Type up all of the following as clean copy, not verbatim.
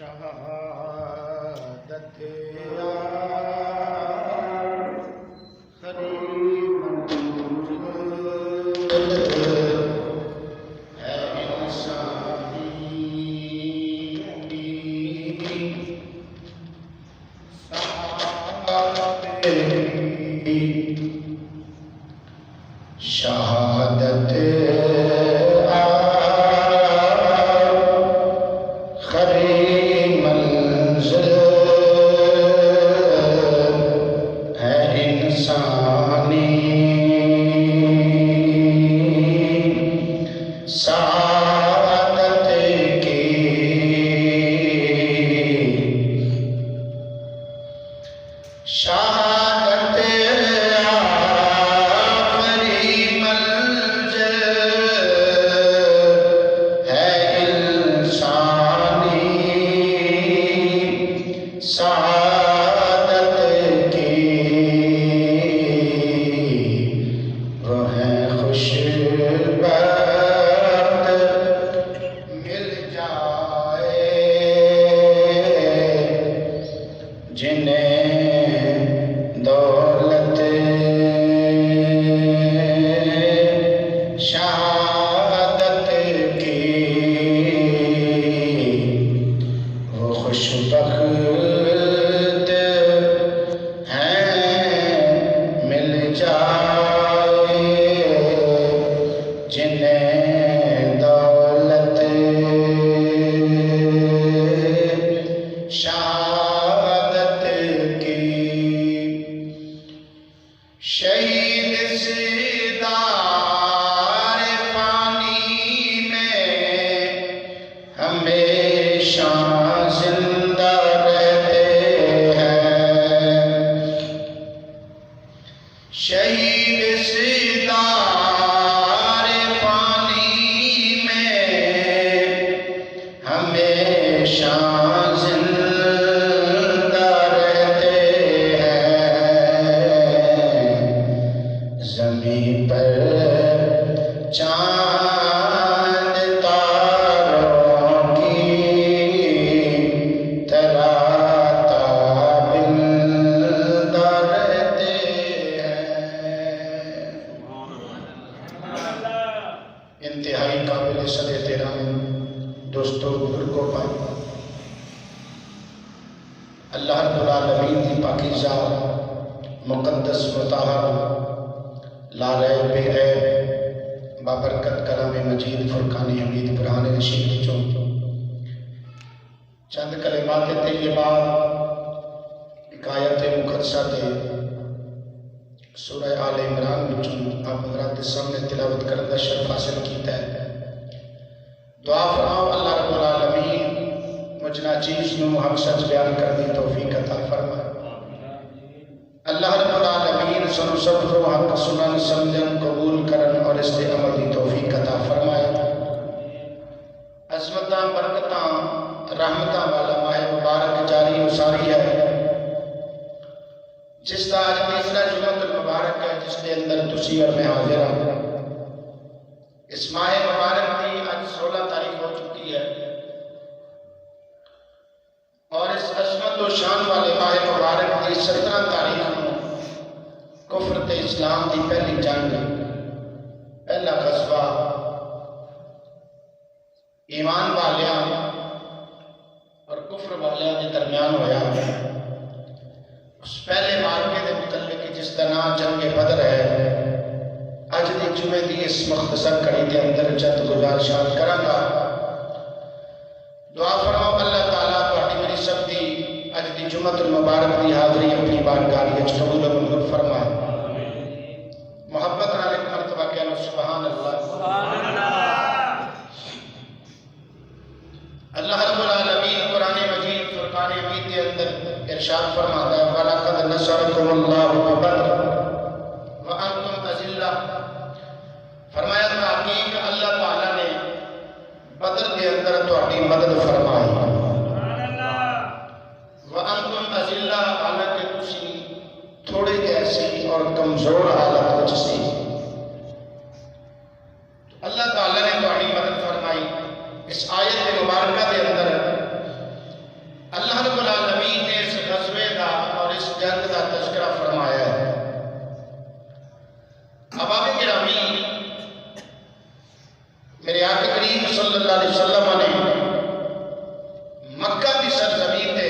شہادت شہادت شہادت کی رب العالمین کی پاکیزہ مقدس مطہر لا ریب بے عیب بابرکت کلام مجید فرقان حمید برہان رشید چون چند کلمات طیبات ایک آیت مقدسہ دے سورہ آل عمران بچوں آپ حضرات سامنے تلاوت کرنے شرف حاصل کیتا ہے۔ دعا فرماؤ اللہ رب العالمین مجھنا چیز نو حق سچ بیان کرنی توفیق عطا فرمائے۔ اللہ رب العالمین سنو سب کو حق سنن سمجھن قبول کرن اور اس دے عمل دی توفیق عطا فرمائے۔ عظمتاں برکتاں رحمتاں والا ماہ مبارک جاری و ساری ہے، جس کا آج تیسرا جمعۃ المبارک ہے، جس کے اندر تسی اور میں حاضر ہوں۔ اس ماہ مبارک کی آج 16 تاریخ ہو چکی ہے اور اس عظمت و شان والے ماہ مبارک کی 17 تاریخ میں کفر تے اسلام کی پہلی جنگ، پہلا غزوہ ایمان والیاں اور کفر والیاں کے درمیان ہویا ہے۔ اس پہلے مارکے دے متعلق جس کا نام جنگ بدر ہے، اج دی جمعے دی اس مختصر کڑی کے اندر چند گزارشات کرانگا۔ دعا فرماؤ اللہ تعالیٰ تہاڈی میری سب دی اج دی جمعۃ المبارک دی حاضری اپنی بارگاہ وچ قبول و منظور فرمائے۔ محبت نال ایک مرتبہ کہہ لو سبحان اللہ۔ سبحان اللہ۔ اللہ رب العالمین قرآن مجید فرقان حمید کے اندر ارشاد فرماتا ہے وَلَقَدْ نَصَرَكُمُ اللَّهُ بِبَدْرٍ وَأَنْتُمْ أَذِلَّةٌ۔ فرمایا تحقیق اللہ تعالیٰ نے بدر کے اندر تہاڈی مدد فرمائی۔ وَأَنْتُمْ أَذِلَّةٌ، حالانکہ تسی تھوڑے جیسی اور کمزور حالت وچ سی، اللہ تعالیٰ نے تہاڈی مدد فرمائی۔ اس آیت مبارکہ کے اندر اللہ رب العالمین نے اس غزوے کا اور اس جنگ کا تذکرہ فرمایا ہے۔ احباب گرامی، میرے آقا کریم صلی اللہ علیہ وسلم نے مکہ کی سرزمین تے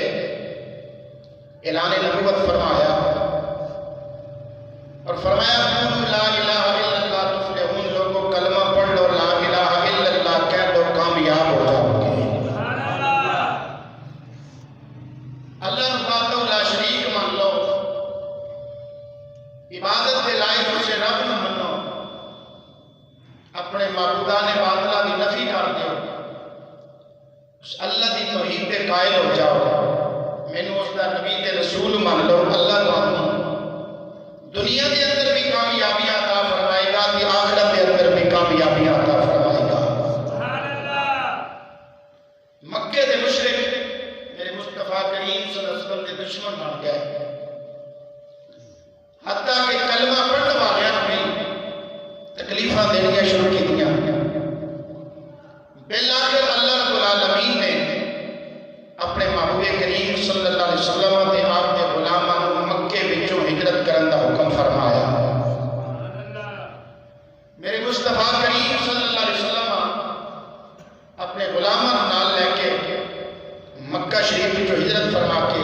اعلان نبوت فرمایا اور فرمایا قولوا لا الہ الا اللہ تفلحون، لوگوں کلمہ پڑھ لو، لا الہ الا اللہ کہہ لو، کامیاب ہو جاؤ گے۔ اللہ رب لا شریک مان لو، عبادت کے لائق اسے رب نہ منو، اپنے معبودان باطلہ کی نفی کر دیو، اللہ کی توحید پہ قائل ہو جاؤ، مینوں اس دا نبی تے رسول مان لو، اللہ تانوں دنیا کے اندر بھی کامیابیاں عطا فرمائے گا کہ آخرت کے اندر بھی کامیابیاں عطا فرمائے گا۔ مکے دے مشرک میرے مصطفیٰ کریم صلی اللہ علیہ وسلم کے دشمن بن گئے، حتیٰ کہ کلمہ پڑھنے والوں بھی تکلیفاں دینیاں شروع کی دیا۔ بالآخر اللہ رب العالمین نے اپنے محبوب کریم صلی اللہ علیہ وسلم کے آپ کے غلاماں نوں مکے وچوں ہجرت کرن دا حکم فرمایا۔ میرے مصطفیٰ کریم صلی اللہ علیہ وسلم اپنے غلاماں نال لے کے مکہ شریف وچوں ہجرت فرما کے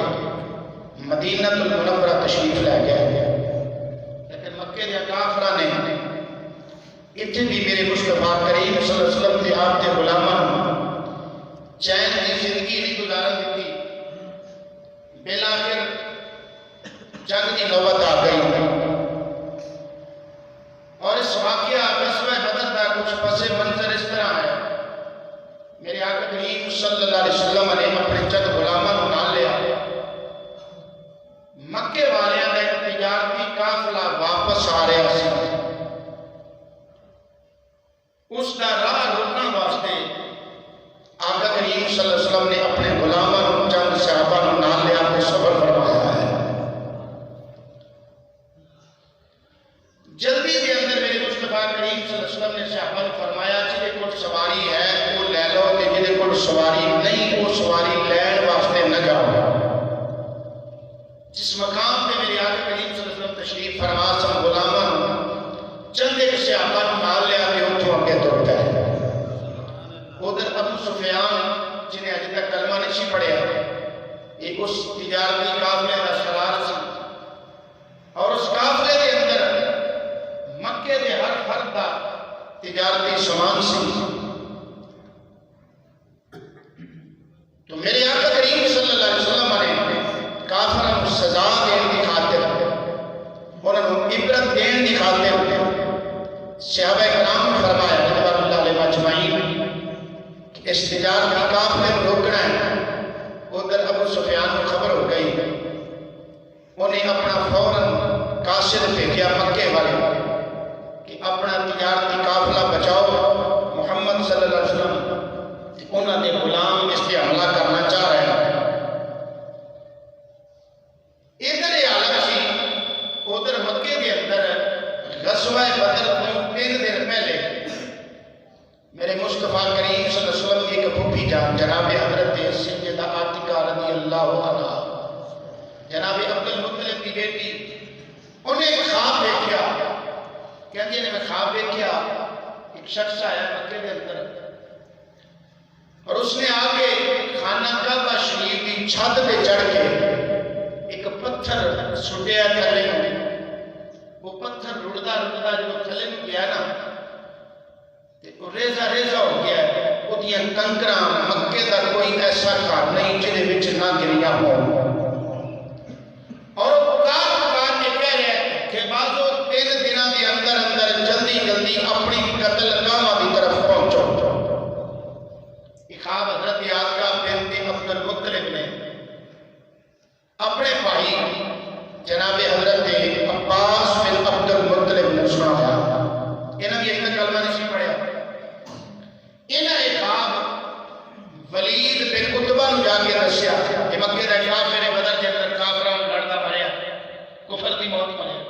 مدینہ المنورہ تشریف لے گئے، لیکن مکے دے کافراں نے اتنے بھی میرے مصطفیٰ کریم صلی اللہ علیہ وسلم تے آپ کے غلاماں چین کی زندگی نہیں گزارن دیتی۔ بالآخر جنگ کی نوبت آ گئی اور اس واقعہ غزوہ بدر کا کچھ پس منظر اس طرح ہے۔ میرے آقا کریم صلی اللہ علیہ وسلم نے اپنے چند غلاماں نوں نال لیا، مکے والیاں دا ایک تجارتی قافلہ واپس آ رہا سی، اس دا راہ روکنے واسطے آقا کریم صلی اللہ علیہ وسلم نے اپنے غلاماں نوں چند صحابہ نوں نال لیا تے سفر فرمایا ہے۔ جلدی کے اندر میرے مصطفیٰ کریم صلی اللہ علیہ وسلم نے صحابہ نے فرمایا جہدے کول سواری ہے وہ لے لو تے جہدے کول سواری نہیں وہ سواری لین واسطے نہ جاؤ۔ جس مقام پہ میرے آقا کریم صلی اللہ علیہ وسلم تشریف فرما سن غلاماں نوں چند ایک صحابہ نوں نال لیا تے اتھوں اگے تر پئے۔ ادھر ابو سفیان جنہیں اج تک کلمہ نہیں پڑھیا، یہ اس تجارتی قافلے کا سرار سی اور اس قافلے کے اندر مکے کے ہر فرد کا تجارتی سامان سی۔ تو میرے آقا کریم صلی اللہ علیہ وسلم نے کافروں کو سزا دین کی خاطر انہوں نے عبرت دین کی خاطر صحابہ کرام نے فرمایا رضوان اللہ علیہ اجمعین کہ اس تجارتی قافلے کو روکنا ہے۔ ادھر ابو سفیان کو خبر ہو گئی، انہیں اپنا فوراً قاصد بھیجا مکے والے کہ اپنا تجارتی قافلہ بچاؤ، محمد صلی اللہ علیہ وسلم انہوں نے غلام اس پہ حملہ کرنا چاہ رہے ہیں۔ ادھر عالم سی ادھر مکے کے اندر غزوہ بدر کو 3 دن پہلے میرے مصطفیٰ کریم صلی اللہ علیہ وسلم کی ایک پھوپھی جان جناب حضرت سیدہ عاتقہ رضی اللہ عنہ، جناب عبد المطلب کی بیٹی، انہیں ایک خواب دیکھا، کہتے ہیں میں خواب دیکھا ایک شخص آیا مکے کے اندر اور اس نے آگے خانہ کعبہ شریف کی چھت پہ چڑھ کے ایک پتھر سٹیا تھلے میں، وہ پتھر رڑدا رڑدا جو تھلے میں گیا نا ریزہ ریزہ ہو گیا ہے، وہ دیا کنکراں مکے دا کوئی ایسا گھر نہیں جنہیں وچ نہ گریا ہو، اور وہ پکار کے کہہ رہے ہیں کہ بعضو 3 دنوں کے اندر اندر جلدی جلدی اپنی قتل گاہ کی طرف پہنچو۔ خواب حضرت عاتقہ بنت عبد المطلب نے اپنے بھائی جناب حضرت عباس بن عبد المطلب نے سنایا، انہوں نے ایک کلمہ نہیں پڑھا، انہوں نے خواب ولید بن عتبہ نے جا کے دسیا کہ مکے دا کافر بدر کے اندر کافراں لڑدا مریا، کفر دی موت مریا،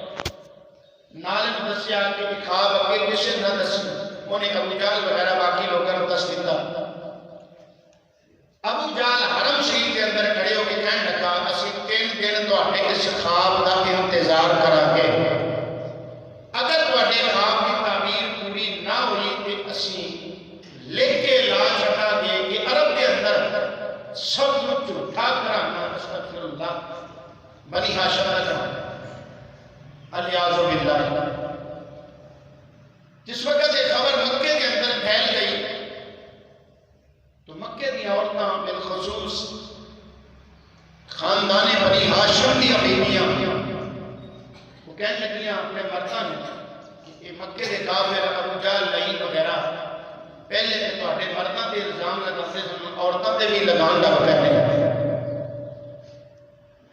نال دسیا کہ خواب اگے کسی نہ دسی، انہیں ابو جہل وغیرہ باقی لوگوں کو دس دیتا۔ ابو جہل حرم شریف کے اندر کھڑے ہو کے کہنے لگا اسی 3 دن تواڈے اس خواب کا انتظار کریں گے، اگر تواڈے خواب کی تعبیر پوری نہ ہوئی تو اسی لکھ کے لا چھٹا گے کہ عرب کے اندر سب کو جھوٹا کرانا استغفر اللہ بنی ہاشم کا جمع الیاذ باللہ۔ جس وقت یہ خبر مکے کے اندر پھیل گئی تو مکے دی عورتاں بالخصوص خاندان بنی ہاشم دی بیویاں وہ کہنے لگیاں اپنے مرداں نے کہ یہ مکے کے کافر ابو جہل لعین وغیرہ پہلے تے تواڈے مرداں تے الزام لگاندے سن، عورتاں تے بھی لگان لگ پے نے۔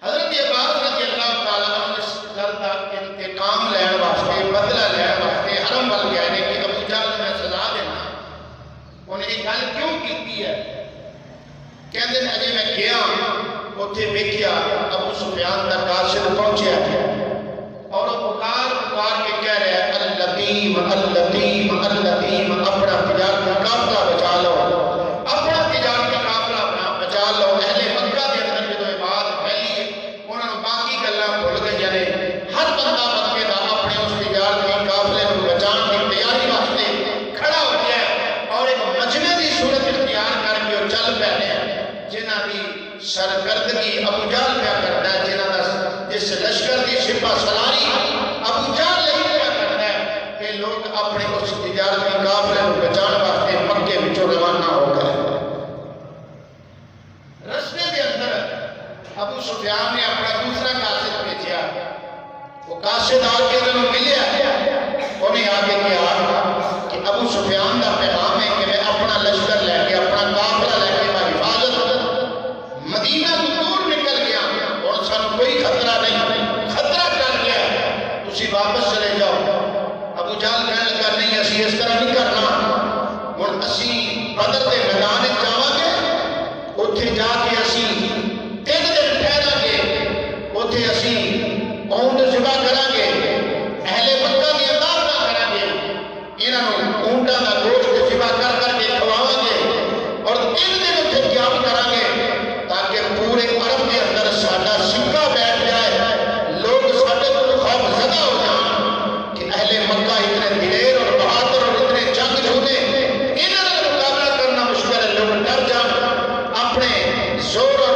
حضرت عباس رضی اللہ تعالیٰ عنہ اس گل دا انتقام لین واسطے بدلہ لین واسطے حرم ول گئے نے کہ ابو جہل میں سزا دینا۔ انہیں یہ گل کیوں کیتی ہے؟ کہتے ہیں اجے میں گیا اتنے ویکھیا ابو سفیان دا قاصد پہنچیا اور وہ پکار کے کہہ رہے ہیں اللتیم اللتیم اللتیم، اپنا تجارتی قافلہ بچا لو، اپنا تجارتی قافلہ بچا لو۔ اہل مکہ کے اندر جو بات پھیلی انہوں نے باقی گلاں بھول گئی نے، ہر بندہ مکے دا اپنے اس تجارتی قافلے کو بچان کی تیاری واسطے کھڑا ہو گیا اور ایک مجمع دی صورت اختیار کر کے چل پے جنہ دی سرگردگی ابو جہل پہ کرتا ہے، جنہ دا جس لشکر دی سپہ سلاری ابو جہل نہیں پہ کرتا ہے کہ لوگ اپنے اس تجارتی قافلے کو بچان واسطے مکے وچوں روانہ ہو گئے۔ رستے کے اندر ابو سفیان نے اپنا دوسرا قاصد بھیجا، وہ قاصد آ کے انہوں نے ملیا، انہیں آگے کیا کہ ابو سفیان کا پیغام ہے کہ میں اپنا لشکر لے کے اپنا قافلہ لے کے میں حفاظت مدینہ کو دور نکل گیا اور سن کوئی خطرہ نہیں، خطرہ کر گیا، اسی واپس چلے جاؤ۔ ابو جہل کہنے لگا نہیں اسی اس طرح نہیں کرنا، اور اسی بدر کے میدان جاواں گے، اتھے جا کے اسی 3 دن ٹھہرا گے، اتھے اسی اونٹ ذبح کریں گے، اہل مکہ کی عبادت کریں گے، انہوں نے اونٹاں کا گوشت ذبح کر کر کے کھواواں گے اور 3 دن اتھے قیام کریں گے تاکہ پورے عرب کے اندر ساڈا سکہ بیٹھ جائے، لوگ ساڈے کو خوف زدہ ہو جائیں کہ اہل مکہ اتنے دلیر اور بہادر اور اتنے جنگجو نے، انہوں نے مقابلہ کرنا مشکل ہے، لوگ ڈر جان، اپنے زور اور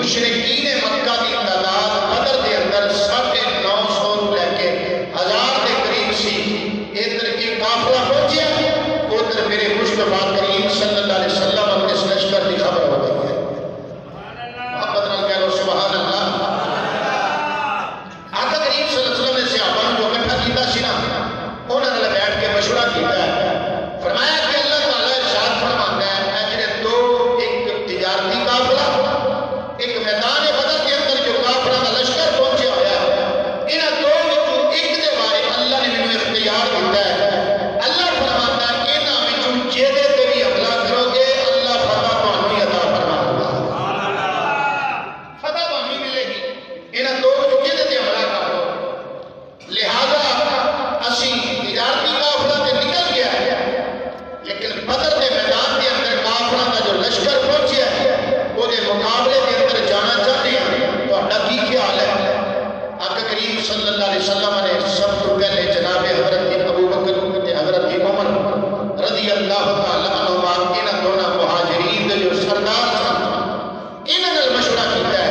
مشرکین مکہ کی تعداد بدر کے اندر 950 رو لے کے 1000 کے قریب سی. ادھر کی قافلہ پہنچیا، ادھر میرے مصطفیٰ کریم صلی اللہ علیہ وسلم اس لشکر کی خبر ہو گئی ہے. محبت نال کہہ لو سبحان اللہ. آقا کریم صلی اللہ علیہ وسلم نے صحابہ جو اکٹھا کیتا سی نا، انہوں نے بیٹھ کے مشورہ کیتا ہے. فرمایا کہ اللہ تعالیٰ ارشاد فرماتا ہے اے جڑے دو، ایک تجارتی قافلہ، ایک میدان بدر کے اندر جو کافروں کا لشکر پہنچا ہوا ہے، انہاں دو وچوں ایک دے بارے اللہ نے مینوں اختیار دیتا ہے. اللہ فرماتا ہے انہاں وچوں جہدے تے بھی حملہ کرو گے اللہ فتح تانوں ہی عطا فرمائے گا. فتح تانوں ہی ملے گی. انہاں دو وچوں جہدے تے حملہ کرو. لہذا اسی تجارتی قافلہ تے نکل گیا ہے، لیکن بدر کے میدان کے اندر کافروں کا جو لشکر پہنچیا ہے وہ دے مقابلے کے اندر جانا چاہتے ہیں. تو کی خیال ہے؟ آقا کریم صلی اللہ علیہ وسلم نے سب تو پہلے جناب حضرت ابو بکر حضرت عمر رضی اللہ تعالیٰ عنہما انہاں دونوں مہاجرین دے جو سردار سن انہاں نال مشورہ کیتا ہے.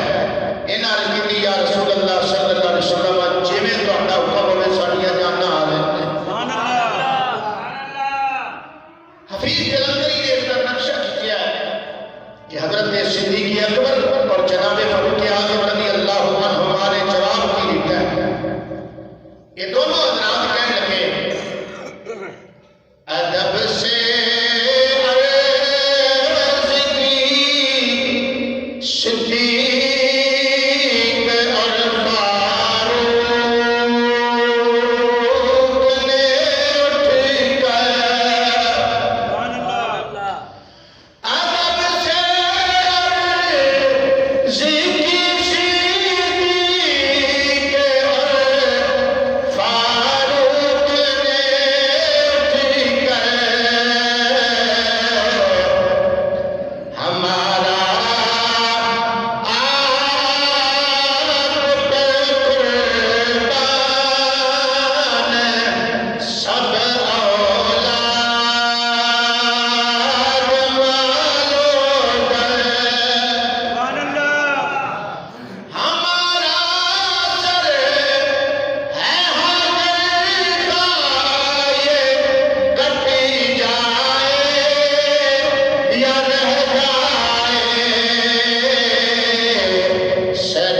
انہاں نے کہا یا رسول اللہ صلی اللہ علیہ وسلم جویں تہاڈا حکم ہوے ساڈیاں جاناں آ رہے. حفیظ جلندری نے اس کا نقشہ کیا ہے کہ حضرت صدیق اکبر اور جناب فاروق اعظم رضی اللہ عنہما نے جواب کی دیتا ہے. یہ دونوں حضرات کہنے لگے ادب سے عرض کی صدیق اور فاروق نے اٹھ کر ادب سے عرض کی صدیق اور فاروق نے اٹھ کر ہمارا آپ پر قربان سب اولاد والوں پر. ہمارا سر ہے حاضر خواہ کٹی جائے یا رہ جائے. سر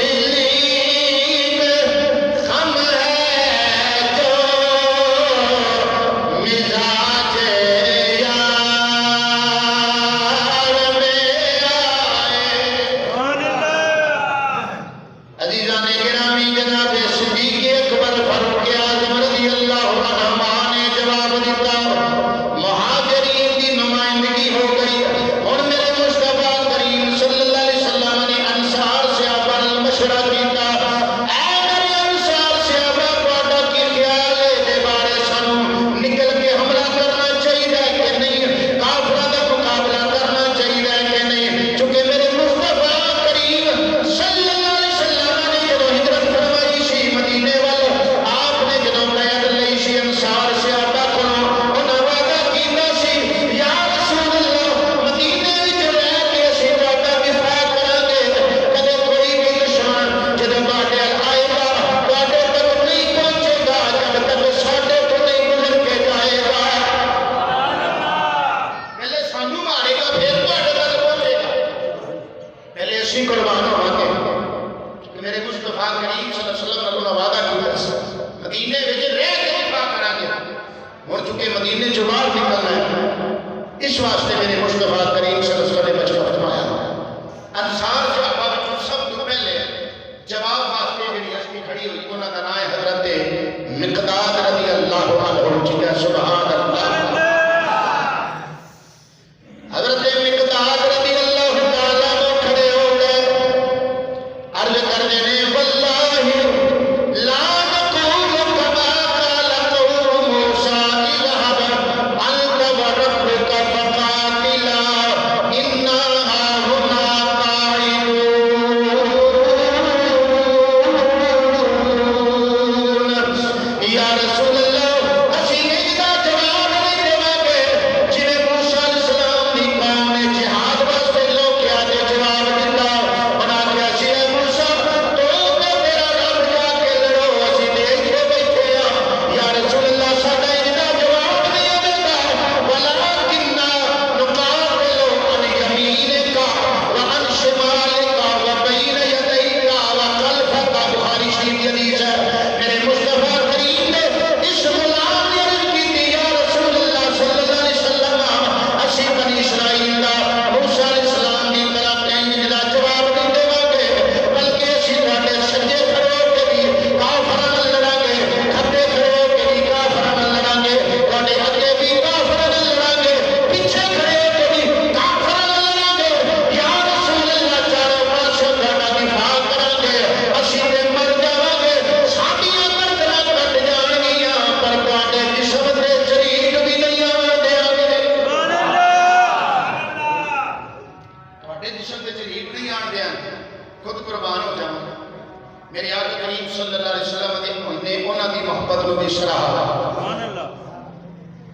تسلیم خم ہے جو مزاج یار میں آئے. عزیزان گرامی جناب صدیق اکبر فاروق اعظم رضی اللہ عنہما نے جواب دیتا. مہاجرین کی نمائندگی ہو گئی. اور میرے مصطفیٰ کریم صلی اللہ علیہ وسلم نے انصار صحابہ نال مشورہ کیتا. اے میرے انصار صحابہ تہاڈا کی خیال ہے دے بارے سانوں نکل کے حملہ کرنا چاہیے کہ نہیں، کافراں دا مقابلہ کرنا چاہیے کہ نہیں؟ چونکہ میرے مصطفیٰ کریم صلی اللہ علیہ وسلم نے جدوں ہجرت فرمائی سی مدینے وال، آپ نے جدوں بیعت لئی سی انصار صحابہ کولوں انہاں وعدہ کیتا سی یا رسول اللہ مدینے وچ رہ کے اسی تہاڈا دفاع کران گے. کدے کوئی بھی دشمن جدوں تہاڈے آئے گا تہاڈے تک نہیں پہنچے گا جب تک ساڈے تو نہیں گزر کے جائے گا. پہلے سانوں مارے گا پھر تہاڈے تک پہنچے گا. پہلے اسی قربان ہوا گے. میرے مصطفیٰ کریم صلی اللہ علیہ وسلم نے وعدہ کیا سی مدینے وچ رہ کے دفاع کران گے. اور چونکہ مدینے چوں باہر نکلنا ہے اس واسطے میرے مصطفیٰ کریم صلی اللہ علیہ وسلم نے مشورہ فرمایا. انصار صحابہ وچوں سب تو پہلے جواب واسطے جڑی ہستی کھڑی ہوئی انہاں دا نام ہے حضرت مقداد رضی اللہ عنہ. ٹھیک ہے سبحان اللہ. حضرت مقداد رضی اللہ تعالیٰ عنہ کھڑے ہو گئے. عرض کر دینے واللہ لا نقول کما قال قوم موسیٰ اذهب انت وربك فقاتلا تھوڑے جسم کے شریف نہیں آن دیا خود قربان ہو جاؤں میرے آقا کریم صلی اللہ علیہ وسلم نے انہوں کی محبت کو بھی سراہا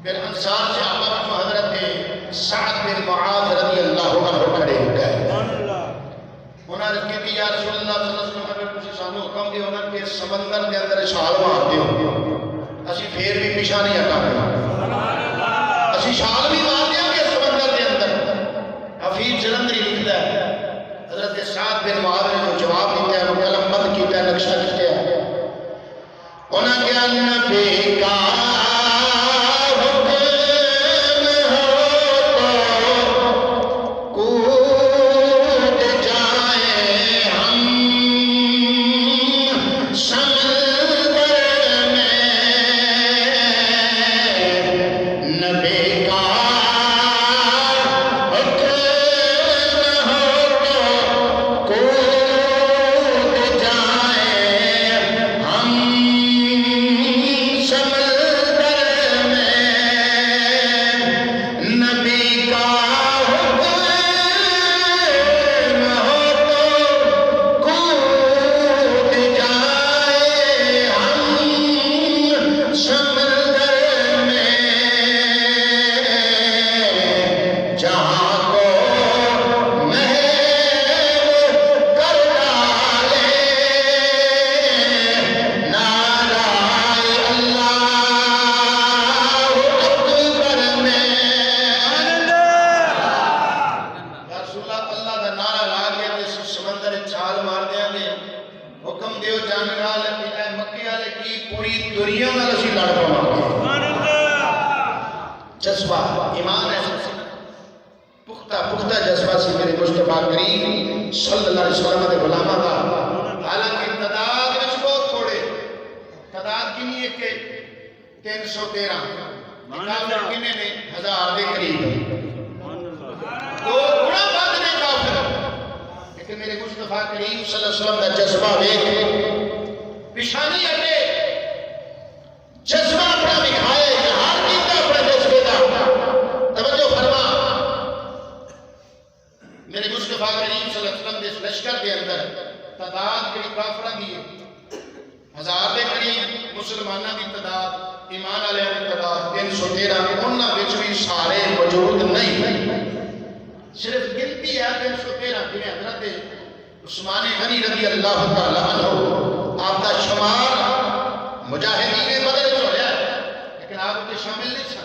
پھر انصار سے آقا جو حضرت سعد بن معاذ رضی اللہ عنہ کھڑے ہو گئے انہوں نے کہا یا رسول اللہ صلی اللہ علیہ وسلم اگر کسی سانو حکم دے انہوں نے سمندر کے اندر چھال مار دیو اسی پھر بھی پیچھا نہیں ہٹا گے اسی چھال بھی مار دیا کہ سمندر کے اندر حفیظ جلندری لکھتا ہے حضرت سعد بن معاذ نے جو جواب دیتا ہے وہ قلم بند کیتا ہے نقشہ کیا ہے انہوں نے کہا نبی کا جذبہ ایمان ہے پختہ جذبہ سے میرے مصطفیٰ کریم صلی اللہ علیہ وسلم کے غلامہ کا حالانکہ تعداد وچ بہت تھوڑے تعداد کی نہیں ہے کہ 313 کافر کنے نے 1000 دے قریب دو گنا بات نے کافر لیکن میرے مصطفیٰ کریم صلی اللہ علیہ وسلم کا جذبہ ویکھ پیشانی ہٹے جذبہ اپنا دکھائے اظہار کیتا اپنے جذبے کا توجہ فرما میرے مصطفیٰ کریم صلی اللہ علیہ وسلم کے لشکر کے اندر تعداد جڑی کافراں دی 1000 دے قریب مسلماناں دی تعداد ایمان والے دی تعداد 313 انہاں وچ بھی سارے موجود نہیں صرف گنتی ہے 313 جنہیں حضرت عثمان غنی رضی اللہ تعالی عنہ آپ کا شمار مجاہدین بدر جو ہے لیکن آپ کے شامل نہیں تھا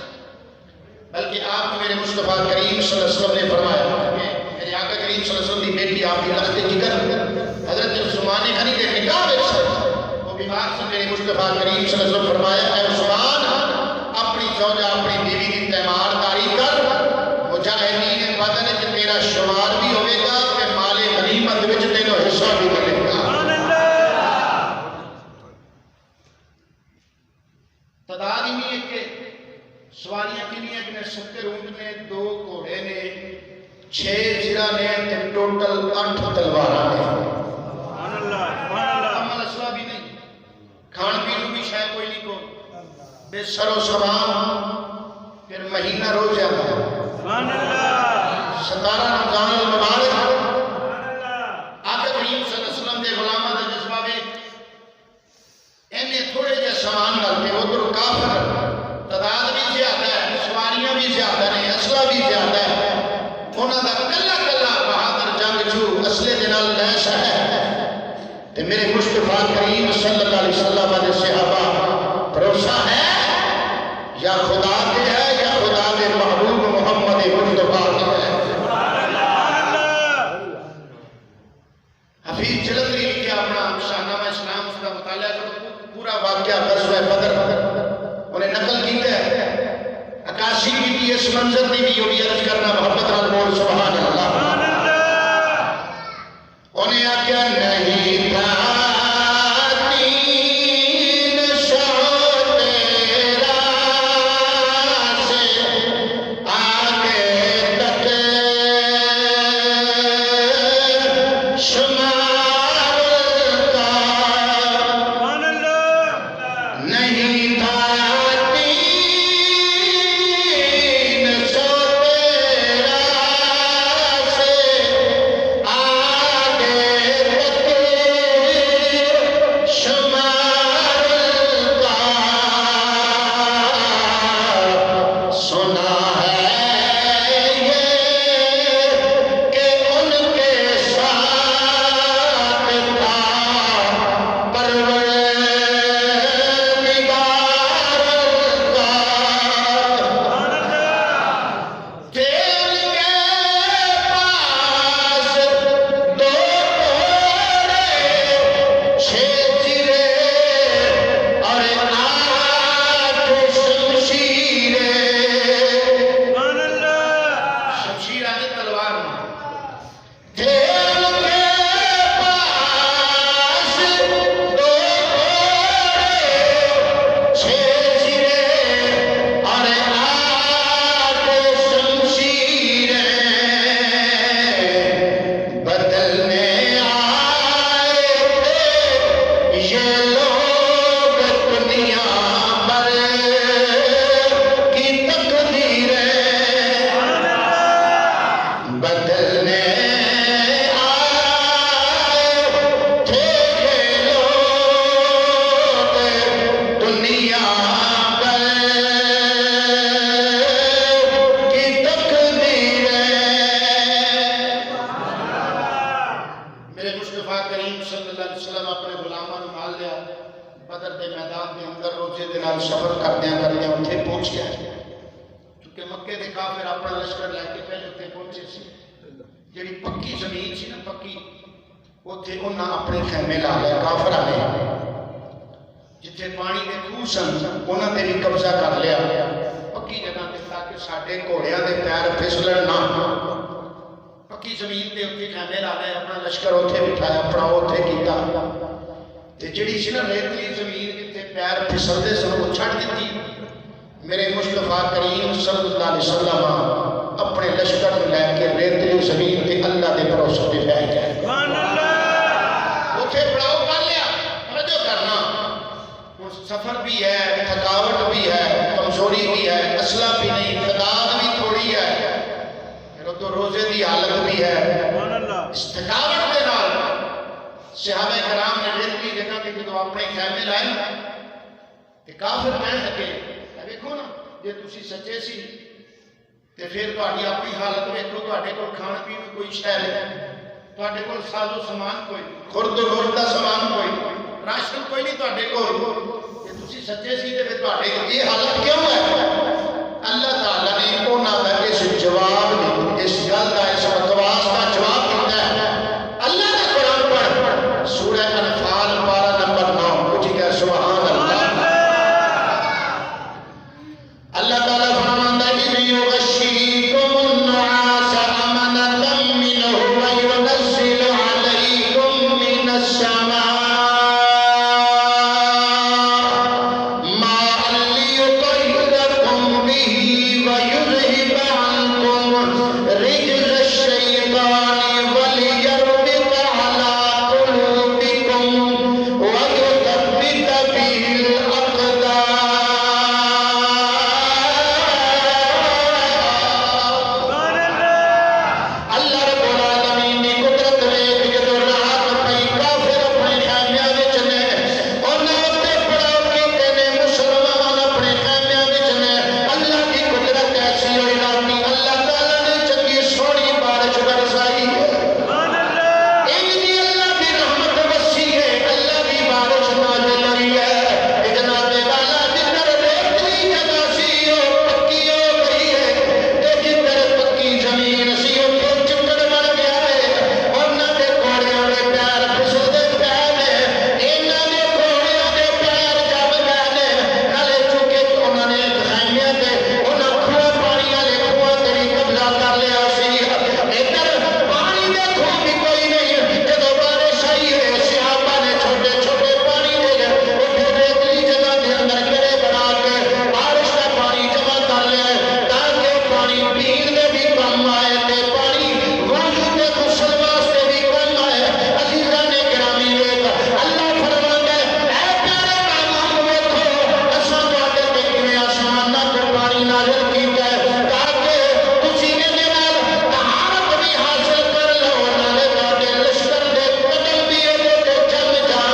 بلکہ آپ کو میرے مصطفیٰ کریم صلی اللہ علیہ وسلم نے فرمایا کہ میرے آقا کریم صلی اللہ علیہ وسلم کی بیٹی آپ کی لخت جگر حضرت عثمان غنی کے نکاح میں وہ بیمار سے میرے مصطفیٰ کریم صلی اللہ علیہ وسلم فرمایا اے عثمان اپنی زوجہ اپنی بیوی کی تیمارداری کر مجاہدین بدر میں تیرا شمار بھی ہوئے گا کہ مال غنیمت وچ تینوں حصہ بھی ملے گا تعداد ہی نہیں ہے کہ سواریاں کی نہیں ہے کہ 70 اونٹ نے 2 گھوڑے نے 6 زرہ نے ٹوٹل 8 تلوارہ نے عمل اسلحہ بھی نہیں کھان پینے بھی شاید کوئی نہیں کو بے سر و سامان پھر مہینہ روز جاتا ہے 17 رمضان المبارک آقا کریم صلی اللہ علیہ وسلم کے غلامہ کا جذبہ میں انہیں تھوڑے جے سامان کرتے ادھر کافر تعداد بھی زیادہ ہے سواریاں بھی زیادہ ہیں اسلحہ بھی زیادہ ہے انہوں کا کلا کلا بہادر جنگ جو اسلحے دے نال لیس ہے تے میرے مصطفیٰ کریم صلی اللہ علیہ وسلم نے صحابہ بھروسہ ہے یا خدا کے ہے یا خدا کے محبوب محمد مصطفیٰ کے ہے حفیظ جلندری لکھے اپنا شاہنامہ اسلام اس کا مطالعہ کرو پورا واقعہ غزوہ بدر انہیں نقل کیتے ہیں عکاسی کی بھی اس منظر دی بھی یہ عرض کرنا محبت نال بول سبحان اللہ انہیں آکیا نہیں تھا مصطفیٰ کریم صلی اللہ علیہ وسلم اپنے غلاماں نوں نال لیا بدر دے میدان دے اندر روزے دے نال سفر کردیاں اتھے پہنچ گیا کیونکہ مکے دے کافر اپنا لشکر لے کے پہلے اتنے پہنچے سی جڑی پکی زمین سی نا پکی اتنے انہاں اپنے خیمے لا لے کافراں نے جتھے پانی دے خوہ سن انہاں تے بھی قبضہ کر لیا پکی جگہ تے تاکہ ساڈے گھوڑیاں دے پیر پھسلن نہ پکی زمین تے اتنے خیمے لا لے اپنا لشکر اتنے بٹھایا پڑاؤ اتنے کیتا تے جڑی سی نا ریتلی زمین جتھے پیر پھسلدے سن وہ چھڈ دتی میرے مصطفیٰ کریم صلی اللہ علیہ وسلم اپنے لشکر لے کے ریتلی زمین تے اللہ دے بھروسے پہ بیٹھ گئے سبحان اللہ اتنے پڑاؤ کر لیا توجہ کرنا سفر بھی ہے تھکاوٹ بھی ہے کمزوری بھی ہے اسلحہ بھی نہیں تعداد بھی تھوڑی ہے پھر تو روزے دی حالت بھی ہے اس تھکاوٹ کے نال صحابہ کرام نے ریتلی جگہ پہ جدوں اپنے خیمے لائے نا کہ کافر کہنے لگے دیکھو نا جے تسی سچے سی تے پھر تہاڈی اپنی حالت ویکھو تہاڈے کول کھان پین کوئی شے نہیں تہاڈے کول ساز و سامان کوئی خرد و گرد دا سامان کوئی راشن کوئی نہیں تہاڈے کول جے تسی سچے سی تے پھر تہاڈے یہ حالت کیوں ہے اللہ تعالیٰ نے انہاں دا اس جواب اس گل دا اس بکواس دا جواب دیتا ہے اللہ کا قرآن پڑھ سورہ انفال پارہ نمبر 9 کچھ کہہ سبحان اللہ اللہ تعالیٰ فرماندا ہے کہ یغشیکم النعاس امنۃ منہ وینزل علیکم من السماء ماء لیطہرکم بہ ویذہب عنکم رجز الشیطان ولیربط علی قلوبکم ویثبت بہ الاقدام اللہ رب العالمین دی قدرت ویکھ جدوں رات پئی کافر اپنے خیمیاں وچ نے انہاں تے پڑاؤ کیتے نے مسلمان اپنے خیمیاں وچ نے اللہ دی قدرت ایسی ہوئی راتی اللہ تعالیٰ نے چنگی سونی بارش برسائی سبحان اللہ انہی اللہ دی رحمت وسیع ہے اللہ دی بارش نازل ہوئی ہے جناب والا جدھر ریتلی جگہ سی وہ پکی ہو گئی ہے تے جدھر پکی زمین سی اتھے چکڑ بن گیا ہے انہاں دے گھوڑیاں دے پیر پھسلدے پے نے انہاں دے گھوڑیاں دے پیر جم گئے نے نالے چونکہ انہاں نے خیمیاں تے انہاں کھوہ پانی والے کھوہ تے بھی قبضہ کر لیا سی ادھر پانی دے کھوہ بھی کوئی نہیں جدوں بارش آئی ہے صحابہ نے چھوٹے چھوٹے پانی دے اتھے ریتلی جگہ دے اندر گڑے بنا کے بارش کا پانی جمع کر لیا ہے تاکہ پانی پین دے بھی کم آئے تے پانی وضو تے غسل واسطے بھی کم آئے عزیزان گرامی ویکھ اللہ فرماندا ہے اے پیارے پیغام ویکھو اساں تہاڈے تے کیویں آسماناں تے پانی نازل کیتا ہے تاکہ تسی دے نال طہارت بھی حاصل کر لو نالے تہاڈے لشکر دے قدم بھی اودے تے جم جان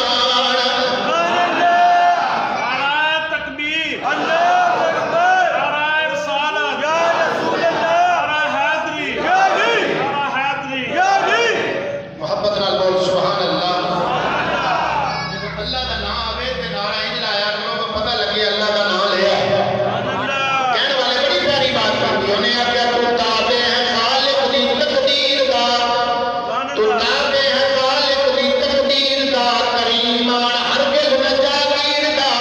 نعرہ تکبیر اللہ اکبر نعرہ رسالت یا رسول اللہ نعرہ حیدری یا علی نعرہ حیدری یا علی محبت نال بول سبحان اللہ جب اللہ دا نام آوے تے نعرہ انج لایا کرو کہ پتہ لگے اللہ دا نام لیا ہے کہنے والے بڑی پیاری بات کرتی انہیں آخیا تو تابع ہے خالق دی تقدیر دا تو تابع ہے خالق دی تقدیر دا کریمان ہرگز نہ جاگیر دا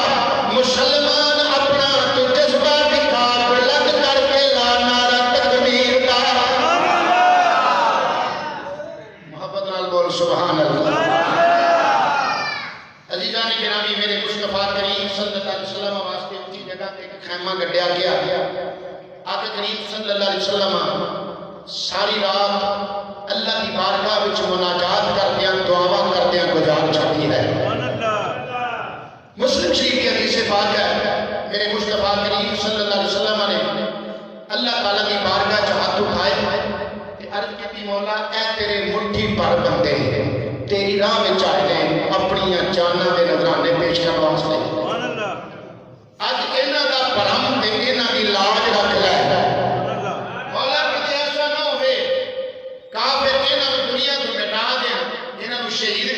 مسلمان اپنا تو جذبہ دکھا بلند کر کے لا نعرہ تکبیر دا محبت نال بول سبحان اللہ عزیزان گرامی میرے مصطفیٰ کریم صلی اللہ علیہ وسلم واسطے اونچی جگہ تے ایک خیمہ گڈیا گیا آقا کریم صلی اللہ علیہ وسلم ساری رات اللہ کی بارگاہ وچ مناجات کردیاں دعاواں کردیاں گزار چھڈی ہے مسلم شریف کی حدیث پاک ہے میرے مصطفیٰ کریم صلی اللہ علیہ وسلم نے اللہ تعالیٰ کی بارگاہ چ ہاتھ اٹھائے تے عرض کی مولا اے تیرے مٹھی پر بندے تیری راہ میں آئے گئے اپنی جاناں دے نذرانے پیش کرنے واسطے اج انہاں دا بھرم تے انہاں دی لاج رکھ لے مولا کدے ایسا نہ ہوئے کافر انہاں نوں دنیا تو مٹا دین انہاں نوں شہید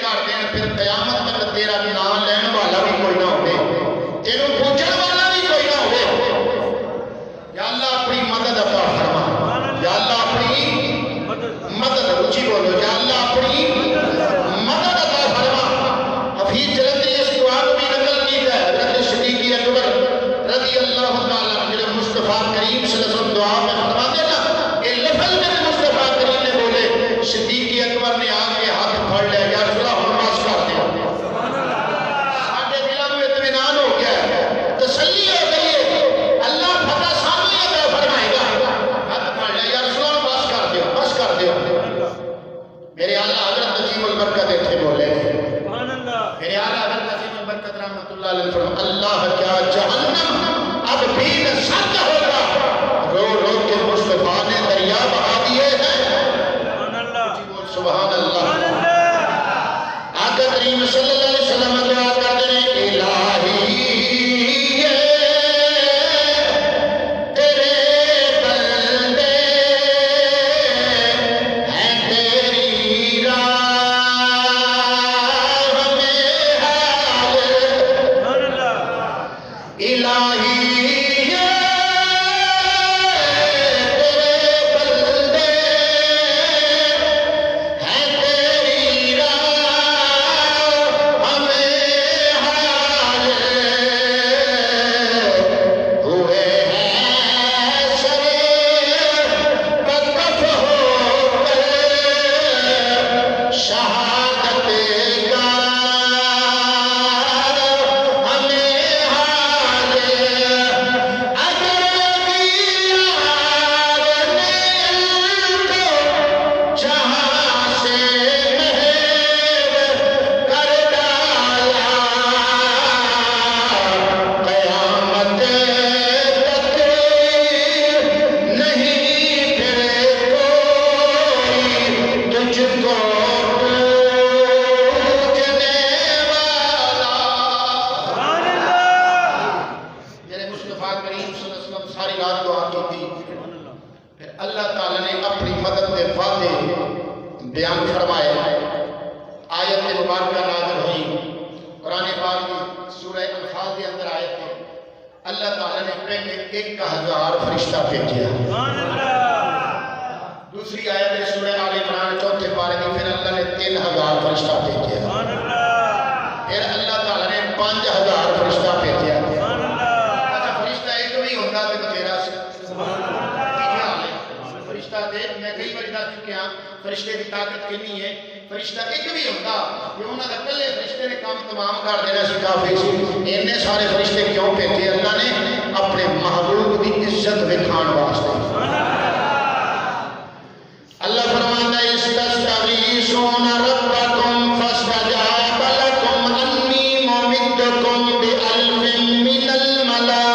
میرے اعلیٰ حضرت عظیم البرکت ایتھے بولے سبحان اللہ میرے اعلیٰ حضرت عظیم البرکت رحمۃ اللہ علیہ وسلم اللہ کیا جہنم اب بھی سخت ہوگا رو رو کے مصطفیٰ نے دریا بہا دیے ہیں سبحان اللہ سبحان اللہ سبحان اللہ آقا کریم صلی اللہ علیہ وسلم دعا کرتے ہیں الہی بیان فرمائے آیت مبارکہ نازل ہوئی قرآن پاک کی سورہ انفال کے اندر آیت ہے اللہ تعالیٰ نے پہلے 1000 فرشتہ بھیجا دوسری آیت ہے سورہ آل عمران چوتھے پارے کی پھر اللہ نے 3000 فرشتہ بھیجا پھر اللہ تعالیٰ نے 5000 فرشتہ بھیجا اچھا فرشتہ ایک بھی ہوتا تو بتیرا فرشتہ دے میں کئی بار دس چکے ہاں فرشتے کی طاقت کنی ہے فرشتہ ایک بھی ہوتا کہ انہوں نے کلے فرشتے نے کام تمام کر دینا سی کافی سی اتنے سارے فرشتے کیوں بھیجے اللہ نے اپنے محبوب کی عزت دکھان واسطے اللہ فرماتا ہے استغیثون ربکم فاستجاب لکم انی ممدکم بألف من الملائکۃ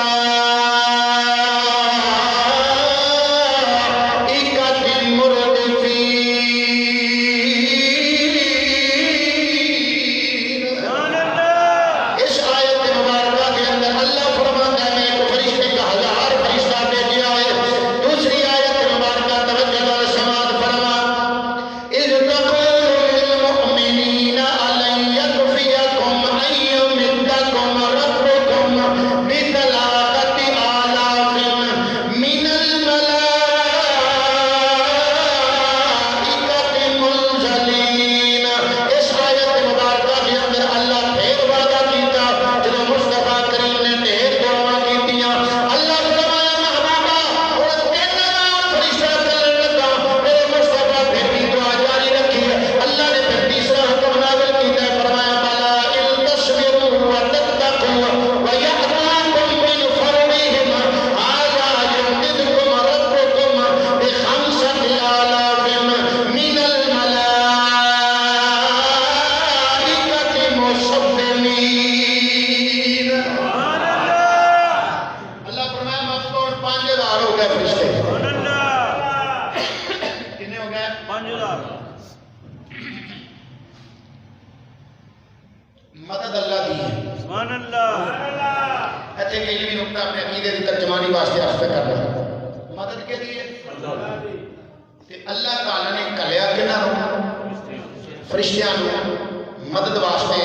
مدد اللہ دی ہے سبحان اللہ ایتھے کہ علمی نقطہ اپنے عقیدے کی ترجمانی واسطے عرض کر رہا ہے مدد کے لیے اللہ تعالیٰ نے کلیا کنا فرشتیاں مدد واسطے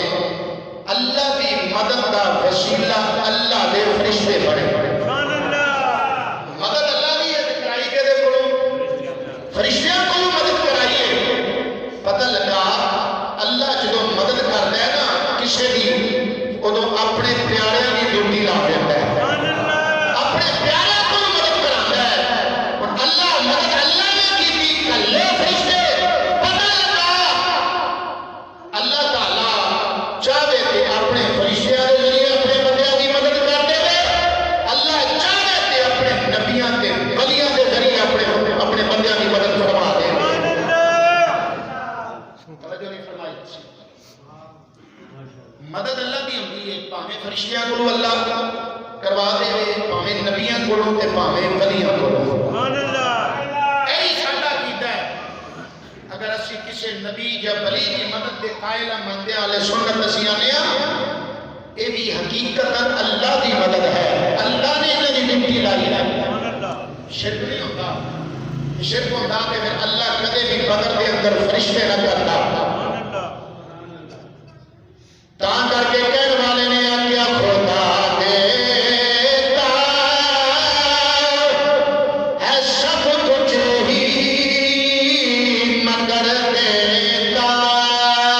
اللہ کی مدد کا وسیلہ اللہ دے فرشتے بڑے مدد اللہ دی ہے کرائی کے دے کولوں فرشتیاں کو مدد کرائیے پتہ لگا اللہ جدو مدد کرتا ہے نا کسی بھی ادو اپنے پیارے کی ڈیوٹی لا دیتا ہے اپنے پیارے کو مدد کراتا ہے اور اللہ مدد اللہ نے کی کلے فرشتے پتہ لگا اللہ تعالیٰ چاہے کہ اپنے فرشتیاں کے ذریعے اپنے بندیاں کی مدد کرتے ہوئے اللہ چاہے کہ اپنے نبیاں کے ولیاں کے ذریعے اپنے بندیاں کی مدد فرما دے توجہ نہیں فرمائی مدد اللہ دی ہوندی ہے پاویں فرشتیاں کولوں اللہ کروا دے پاویں نبیاں کولوں تے پاویں ولیاں کولوں سبحان اللہ اے ساڈا کیتا ہے اگر اسی کسی نبی یا ولی کی مدد دے قائل مندے والے سنت اسی آنے اے بھی حقیقت اللہ دی مدد ہے اللہ نے انہاں دی ڈیوٹی لائی ہے سبحان اللہ شرک نہیں ہوتا شرک ہوتا کہ پھر اللہ کدے بھی بدر دے اندر فرشتے نہ کرتا سبحان اللہ تاں کر کے کہنے والے نے آکیا خدا دیتا ہے سب کچھ ہی مگر دیتا ہے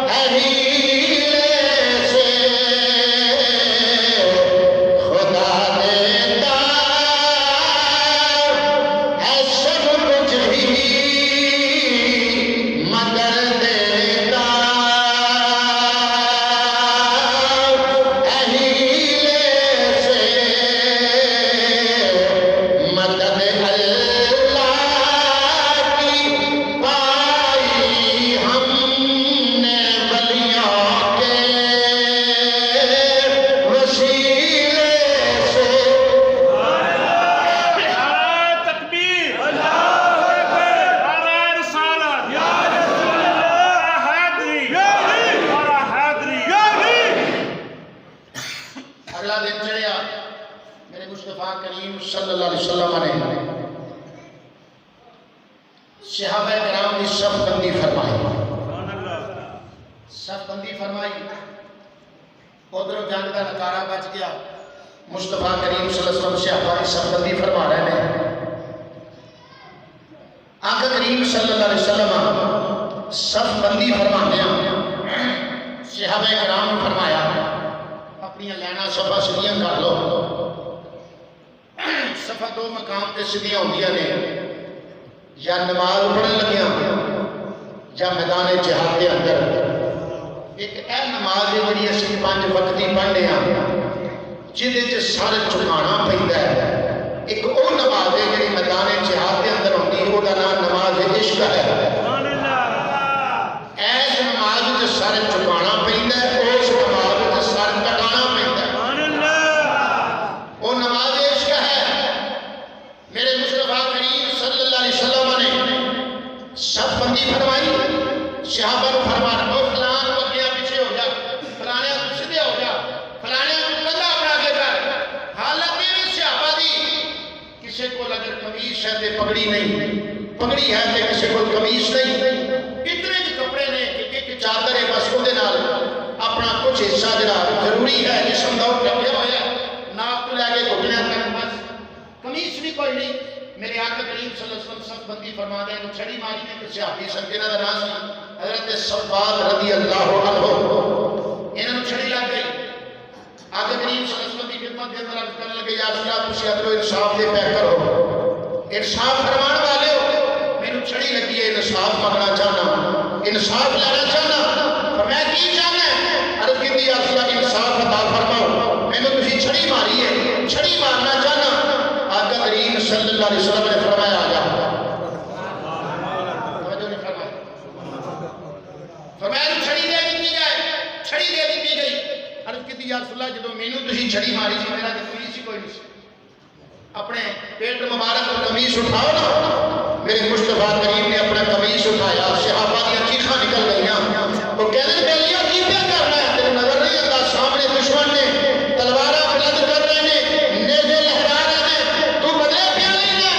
ہیلے سے خدا دیتا ہے سب کچھ ہی مگر دیتا ہے ہیلے سے مدد اللہ کی پائی ہم نے ولیوں کے وسیلے سے نعرہ تکبیر اللہ اکبر نعرہ رسالت یا رسول اللہ حیدری یا علی نعرہ حیدری یا علی اگلا دن چڑھیا میرے مصطفیٰ کریم صلی اللہ علیہ وسلم نے صحابہ کرام کی صف بندی فرمائی سبحان اللہ صف بندی فرمائی ادھر جنگ کا نکارا بچ گیا مصطفیٰ کریم صلی اللہ علیہ وسلم صحابہ کی صف بندی فرما رہے ہیں آقا کریم صلی اللہ علیہ وسلم صف بندی فرمانے صحابہ کرام نے فرمایا اپنی لینا صفا سدیاں کر لو صفا دو مقام تے سدیاں ہوندیاں نے یا نماز پڑھن لگیاں یا میدان جہاد کے اندر ایک اے نماز ہے جڑی اسی 5 وقتی پڑھنے جہدے چ سر جھکانا پیندا ہے ایک او نماز ہے جڑی میدان جہاد کے اندر ہوندی ہے او دا نام نماز عشق ہے سبحان اللہ ایس نماز وچ سر جھکانا پیندا ہے اس نماز وچ سر کٹانا پیندا ہے سبحان اللہ وہ نماز عشق ہے میرے مصطفیٰ کریم صلی اللہ علیہ وسلم نے صف بندی فرمائی صحابہ کو فرمایا او فلان کو اگے پیچھے ہو جا فلانے کو سیدھے ہو جا فلانے کو کندھا بنا کے کر حالت میں صحابہ دی کسی کو اگر قمیص ہے تے پگڑی نہیں پگڑی ہے تے کسی کو قمیص نہیں اتنے جو کپڑے نے کہ ایک چادر ہے بس وہ دے نال اپنا کچھ حصہ جڑا ضروری ہے جسم دا ڈھکیا ہوا ہے ناک تو لے کے گھٹنے تک بس قمیص بھی کوئی نہیں میرے آقا کریم صلی اللہ علیہ وسلم صف بندی فرما دے تو چھڑی ماری نے کہ صحابی سن کے نظر آ سی حضرت صفوان رضی اللہ عنہ انہوں چھڑی لگ گئی آقا کریم صلی اللہ علیہ وسلم کی خدمت کے اندر عرض کرنے لگے یا رسول اللہ تسی ادھروں انصاف دے پہ کرو انصاف فرمان والے ہو مینوں چھڑی لگی ہے انصاف مانگنا چاہنا انصاف لینا چاہنا اور میں کی چاہنا ہے عرض کی یا رسول اللہ انصاف عطا فرماؤ مینوں تسی چھڑی ماری ہے چھڑی مارنا چاہنا آقا کریم صلی اللہ علیہ وسلم نے فرمایا آ جا توجہ نہیں فرمایا فرمایا چھڑی دے دی جائے چھڑی دے دی گئی عرض کی یا رسول اللہ جدوں مینوں تسی چھڑی ماری سی میرا تے قمیص ہی کوئی نہیں سی اپنے پیٹ مبارک کو قمیص اٹھاؤ نا میرے مصطفیٰ کریم نے اپنا قمیص اٹھایا صحابہ کی چیخاں نکل گئیاں وہ کہنے لگے بیلیاں کی کیا کرنا ہے تیرے نظر نہیں آتا سامنے دشمن نے تلواریں بلند کر رہے ہیں نیزے لہرا رہے ہیں تو بدلے پیا لینا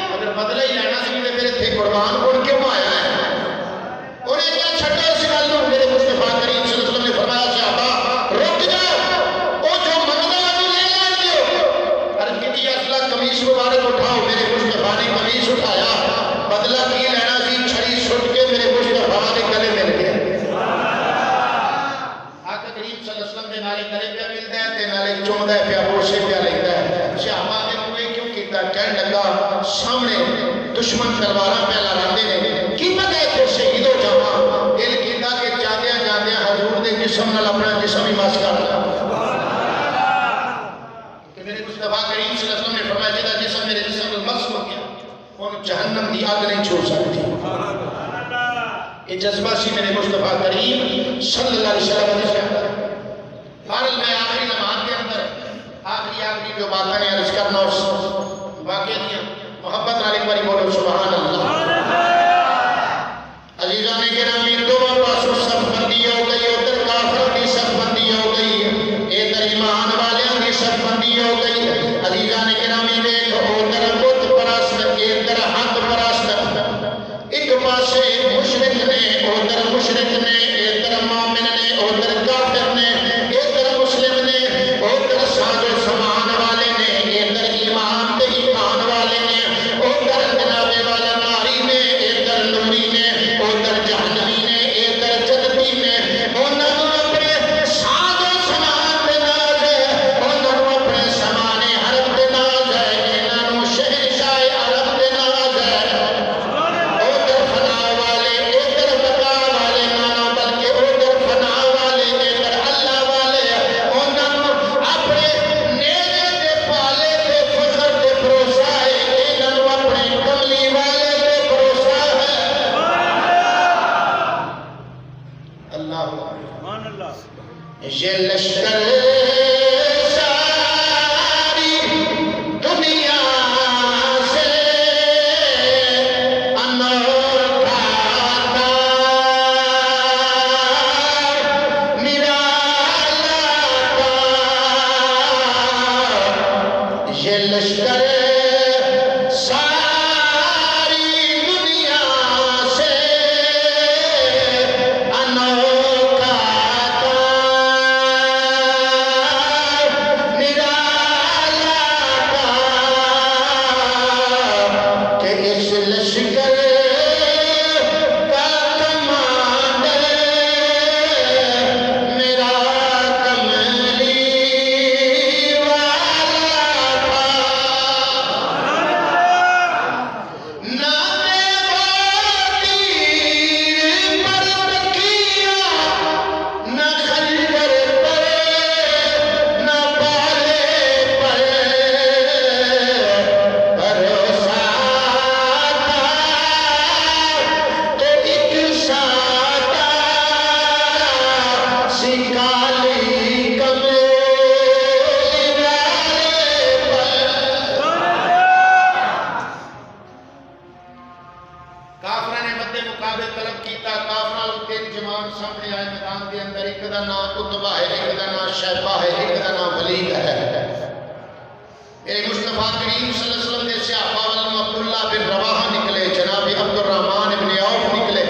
اگر بدلے ہی لینا سی تے میرے تھے قربان کون کیوں آیا ہے انہیں کیا چھٹا اس گل نوں میرے مصطفیٰ کریم صلی اللہ علیہ وسلم نے فرمایا صحابہ رک جاؤ او جو منگنا ہے لے لے دیو عرض کی یا رسول اللہ قمیص مبارک اٹھاؤ میرے مصطفیٰ نے قمیص اٹھایا بدلہ کی لینا یہ جذبہ سی میرے مصطفیٰ کریم صلی اللہ علیہ وسلم نے سکھایا۔ فارغ میں آخری نماز کے اندر آخری جو باتیں نے عرض کرنا اس واقعہ دیا محبت نال ایک باری بولو سبحان اللہ۔ عزیزان گرامی دونوں پاسوں صف بندی ہو گئی، ادھر کافر کی صف بندی ہو گئی، ادھر ایمان والوں کی صف بندی ہو گئی۔ عزیزان گرامی دیکھو ادھر بت پرست ادھر حق پرست، ایک پاسے مشرک نے ادھر مشرک نے ادھر مومن نے ادھر کافر نے ادھر مسلم نے ادھر ساز و سامان والے نے ادھر ایمان تے ایمان والے نے ادھر جناب والا ناری نے ادھر نوری نے ادھر جہنمی نے ادھر جنتی نے انہوں اپنے ساز و سامان دے ناز ہے، انہوں اپنے سامان حرم دے ناز ہے، انہوں شہنشاہ عرب دے ناز ہے۔ ادھر فنا والے ادھر بقا والے نانا بلکہ ادھر فنا والے ادھر اللہ والے انہوں اپنے نیرے دے پالے دے فخر دے بھروسہ ہے، انہوں اپنے کملی والے دے بھروسہ ہے۔ اللہ سبحان اللہ۔ یہ لشکر ساری دنیا سے انوکھا تھا، نرالا تھا۔ یہ لشکر ساری دنیا سے انوکھا تھا، نرالا تھا، کہ اس لشکر کا کمانڈر میرا کملی والا تھا۔ نام تیر پر تکیا، نہ خنجر پر نہ بالے پر، بھروسہ تھا تو ایک سادہ سی کالی کملی والے پر۔ کافرہ نے مد مقابل طلب کیتا، کافرہ لوگ تین جماعت سامنے آئے میدان دے اندر، ایک دا نام قطبہ ہے، ایک دا نام شیبہ ہے، ایک دا نام ولید ہے۔ میرے مصطفیٰ کریم صلی اللہ علیہ وسلم نے صحابہ والوں عبداللہ بن رواحہ نکلے، جناب عبد الرحمن بن عوف نکلے۔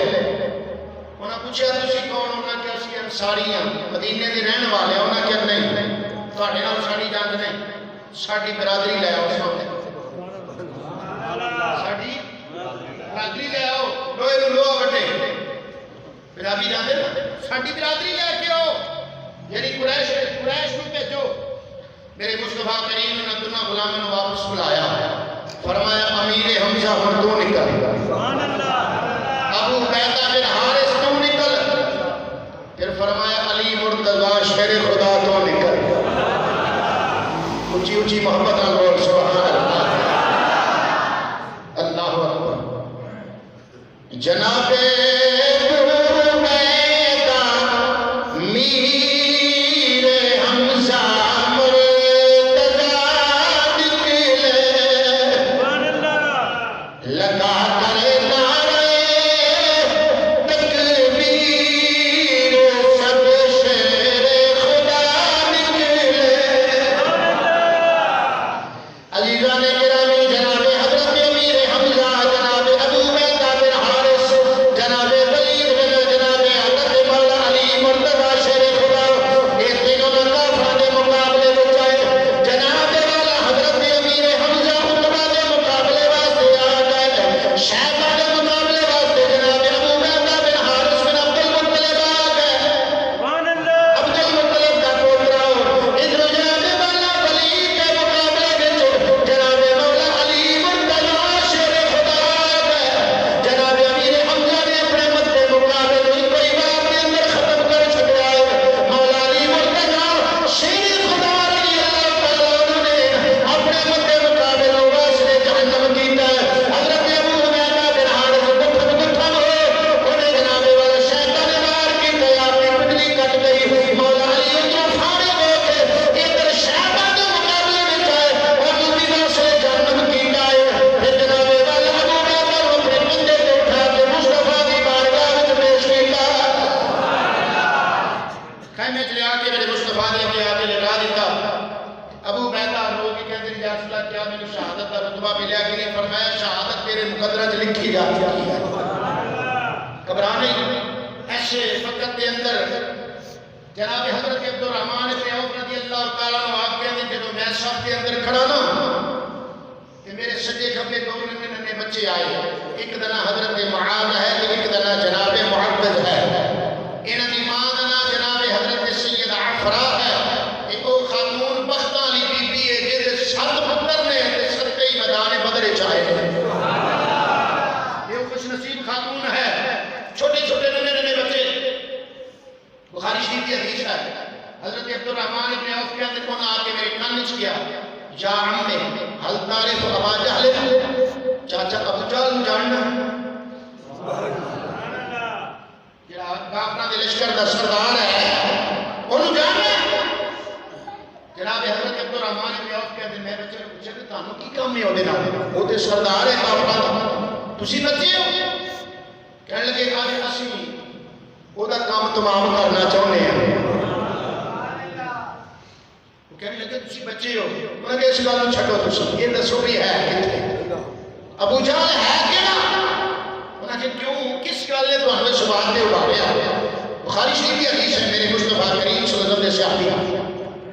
انہاں پوچھا تسی کون؟ انہاں کہ اسی انصاری ہیں، مدینے دے رہن والے ہیں۔ انہاں کہ نہیں تواڈے نال ساڈی جنگ نہیں، ساڈی برادری لے آؤ سامنے، ساڈی برادری لے آؤ، لوہے نوں لوہا وٹے برادری جاندے نا، ساڈی برادری لے کے آؤ، یعنی قریش نوں بھیجو۔ میرے مصطفیٰ کریم نے دونوں غلاموں کو واپس بلایا، فرمایا امیر حمزہ ہن تو نکل، سبحان اللہ۔ ابو عبیدہ بن حارث تو نکل، پھر فرمایا علی مرتضیٰ شیر خدا تو نکل۔ اونچی اونچی محبت نال بول سبحان اللہ۔ اللہ اکبر۔ جناب عبیدہ میر حمزہ مرتضیٰ نکلے، سبحان اللہ۔ لگا کر نعرے تکبیر، سب شیر خدا نکلے۔ عزیزان گرامی جناب حضرت امیر حمزہ، جناب ابو عبیدہ بن حارث، جناب جا چکی ہے. گھبرانے ایسے وقت کے اندر جناب حضرت عبدالرحمن بن عوف رضی اللہ تعالیٰ عنہ آپ کہتے ہیں جب میں صف کے اندر کھڑا نا کہ میرے سجے کھبے دو ننے بچے آئے. ایک دنا حضرت معاذ ہے تو ایک دنا جناب معبد ہے. انہاں دی ماں دا نام جناب حضرت سید عفرا ہے. ایک او خاتون بختاں والی بی بی ہے جہدے 7 پتر نے تے 7 ہی میدان بدر وچ آئے نے. یہ خوش نصیب خاتون ہے. چھوٹے چھوٹے ننے بچے. بخاری شریف کی حدیث ہے حضرت عبدالرحمن بن عوف کے اندر کون آ کے میرے کان وچ گیا یا عمے حل تعرف ابا جہل چاچا ابو جہل جاننا جڑا کافراں دے لشکر دا سردار ہے اونوں جاننا. جناب حضرت عبدالرحمن بن عوف کے اندر میں بچے نوں پوچھیا کہ تانوں کی کام ہے اودے نال او تے سردار ہے کافراں دا تسی بچے ہو. کہنے لگے اج اسی او دا کام تمام کرنا چاہنے ہیں. وہ کہنے لگے تسی بچے ہو. انہوں نے اس گل نوں چھڈو تسی یہ دسو بھی ہے کتنے ابو جہل ہے کیڑا. انہوں نے کیوں کس گل نے تانوں سوال تے اٹھایا. بخاری شریف کی حدیث ہے میرے مصطفیٰ کریم صلی اللہ علیہ وسلم دے صحابی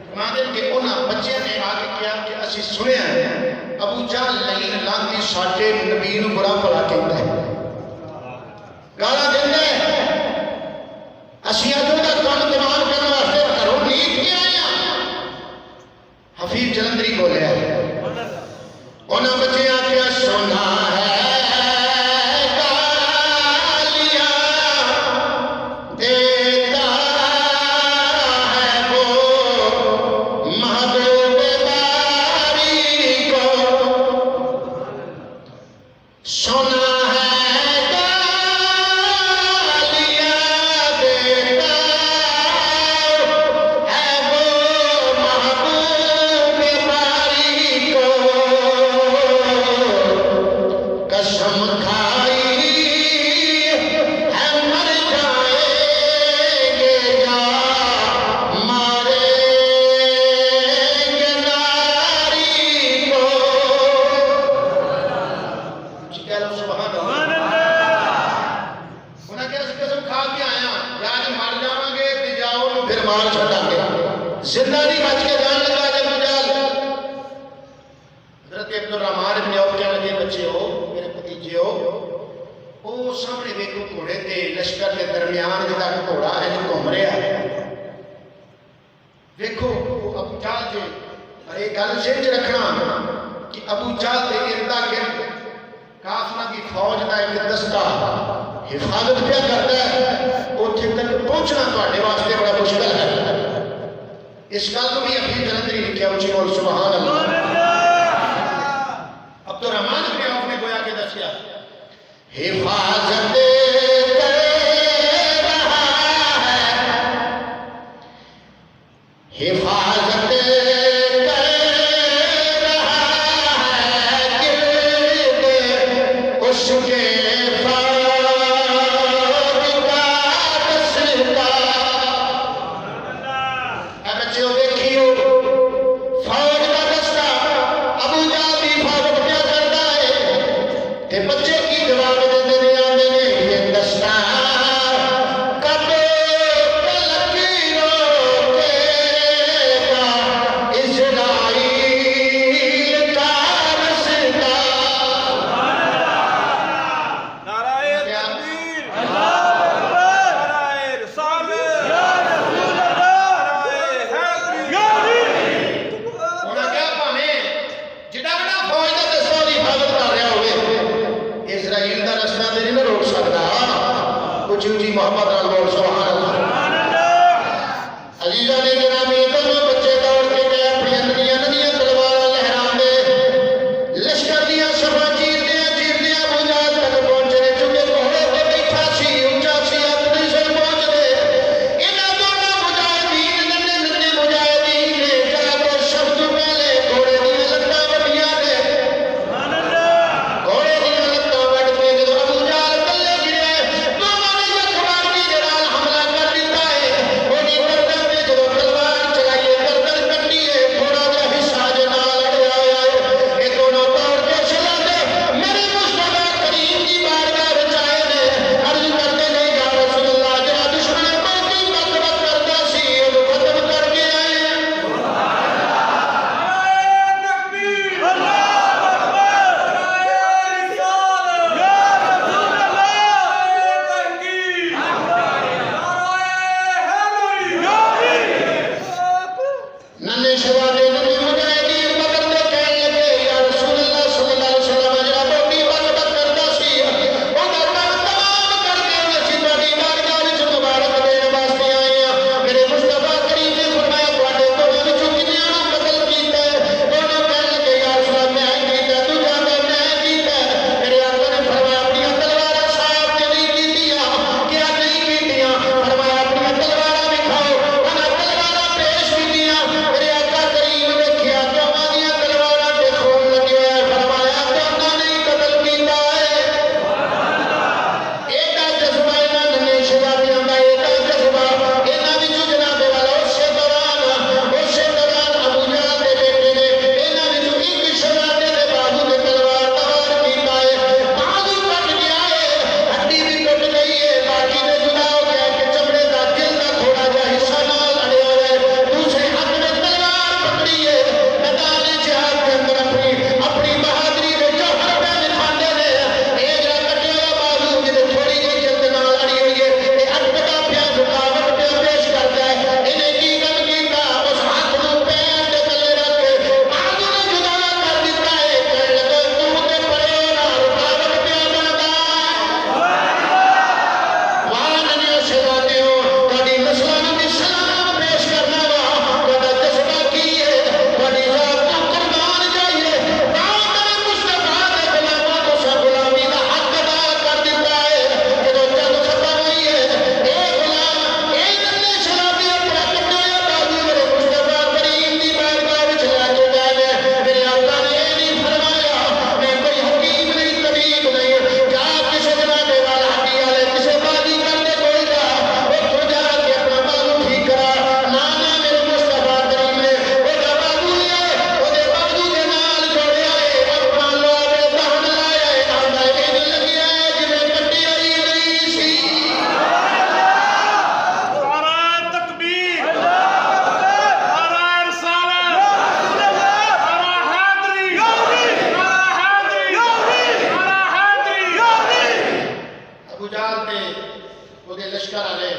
فرماتے کہ انہاں بچیاں نے آ کے کیا کہ اسی سنیا ابو جہل لعین لعنتی ساڈے نبی نوں برا بھلا کہندا ہے گالاں دیندا ہے. اسی اج دا کام تمام کرنے واسطے گھروں نیت کے آئے ہیں. حفیظ جلندری بولیا انہاں بچے آکھیا سونا ہے حفاظت کیا کرتا ہے اوتھے تک پہنچنا تواڈے واسطے بڑا مشکل ہے. اس گل کو بھی حفیظ جلندری لکھیا اونچی بول سبحان اللہ. عبدالرحمن بن عوف نے گویا کہ دسیا حفاظت کر رہا ہے حفاظت تے وہ لشکر والے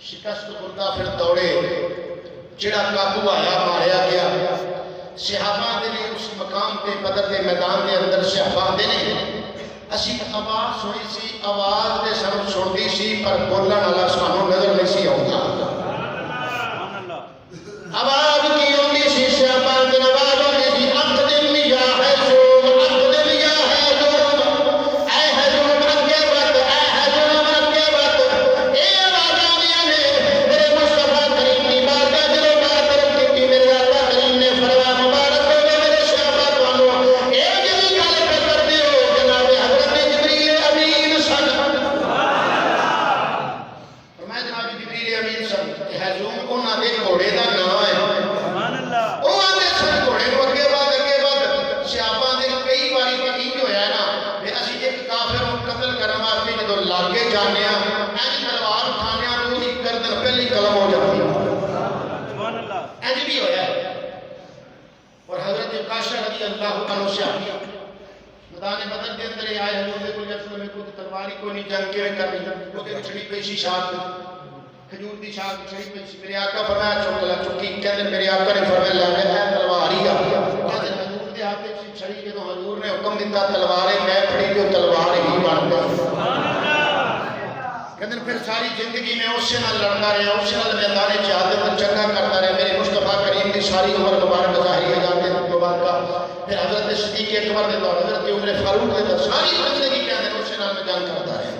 شکست خوردہ پھر دوڑے، جڑا قابو آیا ماریا گیا۔ صحابہ دے نے اس مقام تے بدر دے میدان دے اندر صحابہ دے نے اسی آواز سنی سی، آواز دے سن سنتی سی پر بولن والا سانوں نظر نہیں سی آؤندا۔ آواز کی ہوندی سی صحابہ دے آواز ہوندی سی اقدم یا ہے زوم، اقدم یا ہے زوم، اے ہے زوم اگے بڑھ، اے ہے زوم اگے بڑھ۔ اے آوازاں آندیاں نے میرے مصطفیٰ کریم دی بارگاہ جدوں بات کی میرے آقا کریم نے فرمایا مبارک ہوے میرے صحابہ تانوں اے جڑی گل کردے ہو جناب حضرت جبریل امین سن۔ فرمایا جناب جبریل امین سن، اے ہے زوم انہاں دے گھوڑے دا نام ہے۔ وہ آدھے سن گھوڑے کو اگے بعد صحابہ نے کئی باری پتی جو ہے نا کہ اسی ایک کافر کو قتل کرنے واسطے جدوں لاگے جانے اینج تلوار اٹھانے تو دی گردن پہلی قلم ہو جاتی ہے، اینج بھی ہویا ہے۔ اور حضرت عکاشہ رضی اللہ عنہ صحابی میدان بدر کے اندر آئے حضور کو رسول میں کوئی تلوار ہی کوئی نہیں جنگ کیویں کرنی، وہ تے چھڑی پئی سی شاخ کھجور دی شاخ چھڑی پئی سی۔ میرے آقا فرمایا چک لا، چکی کہندے میرے آقا نے فرمایا لے اے تلوار ہی آ کہندے حضور دے ہاتھ وچ چھڑی جدوں حضور نے حکم دیتا تلوار ہے میں پھڑی جو تلوار ہی بن گئی۔ کہندے پھر ساری زندگی میں اس نال لڑتا رہا، اس نال میدان جہاد میں چنگا کرتا رہا۔ میرے مصطفیٰ کریم دی ساری عمر مبارک ظاہری حیات مبارکہ پھر حضرت صدیق اکبر دے دور، حضرت عمر فاروق دے دور، ساری زندگی کہندے اس نال میں جنگ کرتا رہا۔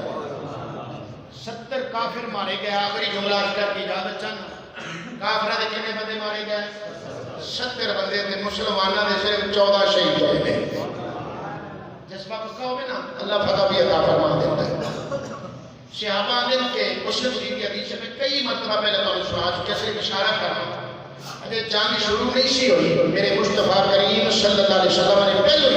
70 کافر مارے گئے۔ آخری جملہ کر کی اجازت چند کافرہ دے کنے بندے مارے گئے 70 بندے تے مسلمانہ دے صرف 14 شہید ہوئے نے۔ جذبہ پکا ہوئے نا اللہ فتح بھی عطا فرما دیتا ہے۔ صحابہ نے کہ مسلم شریف کی حدیث میں کئی مرتبہ پہلے تو سنا چکے صرف اشارہ کرنا اجے جنگ شروع نہیں سی ہوئی، میرے مصطفیٰ کریم صلی اللہ علیہ وسلم نے پہلے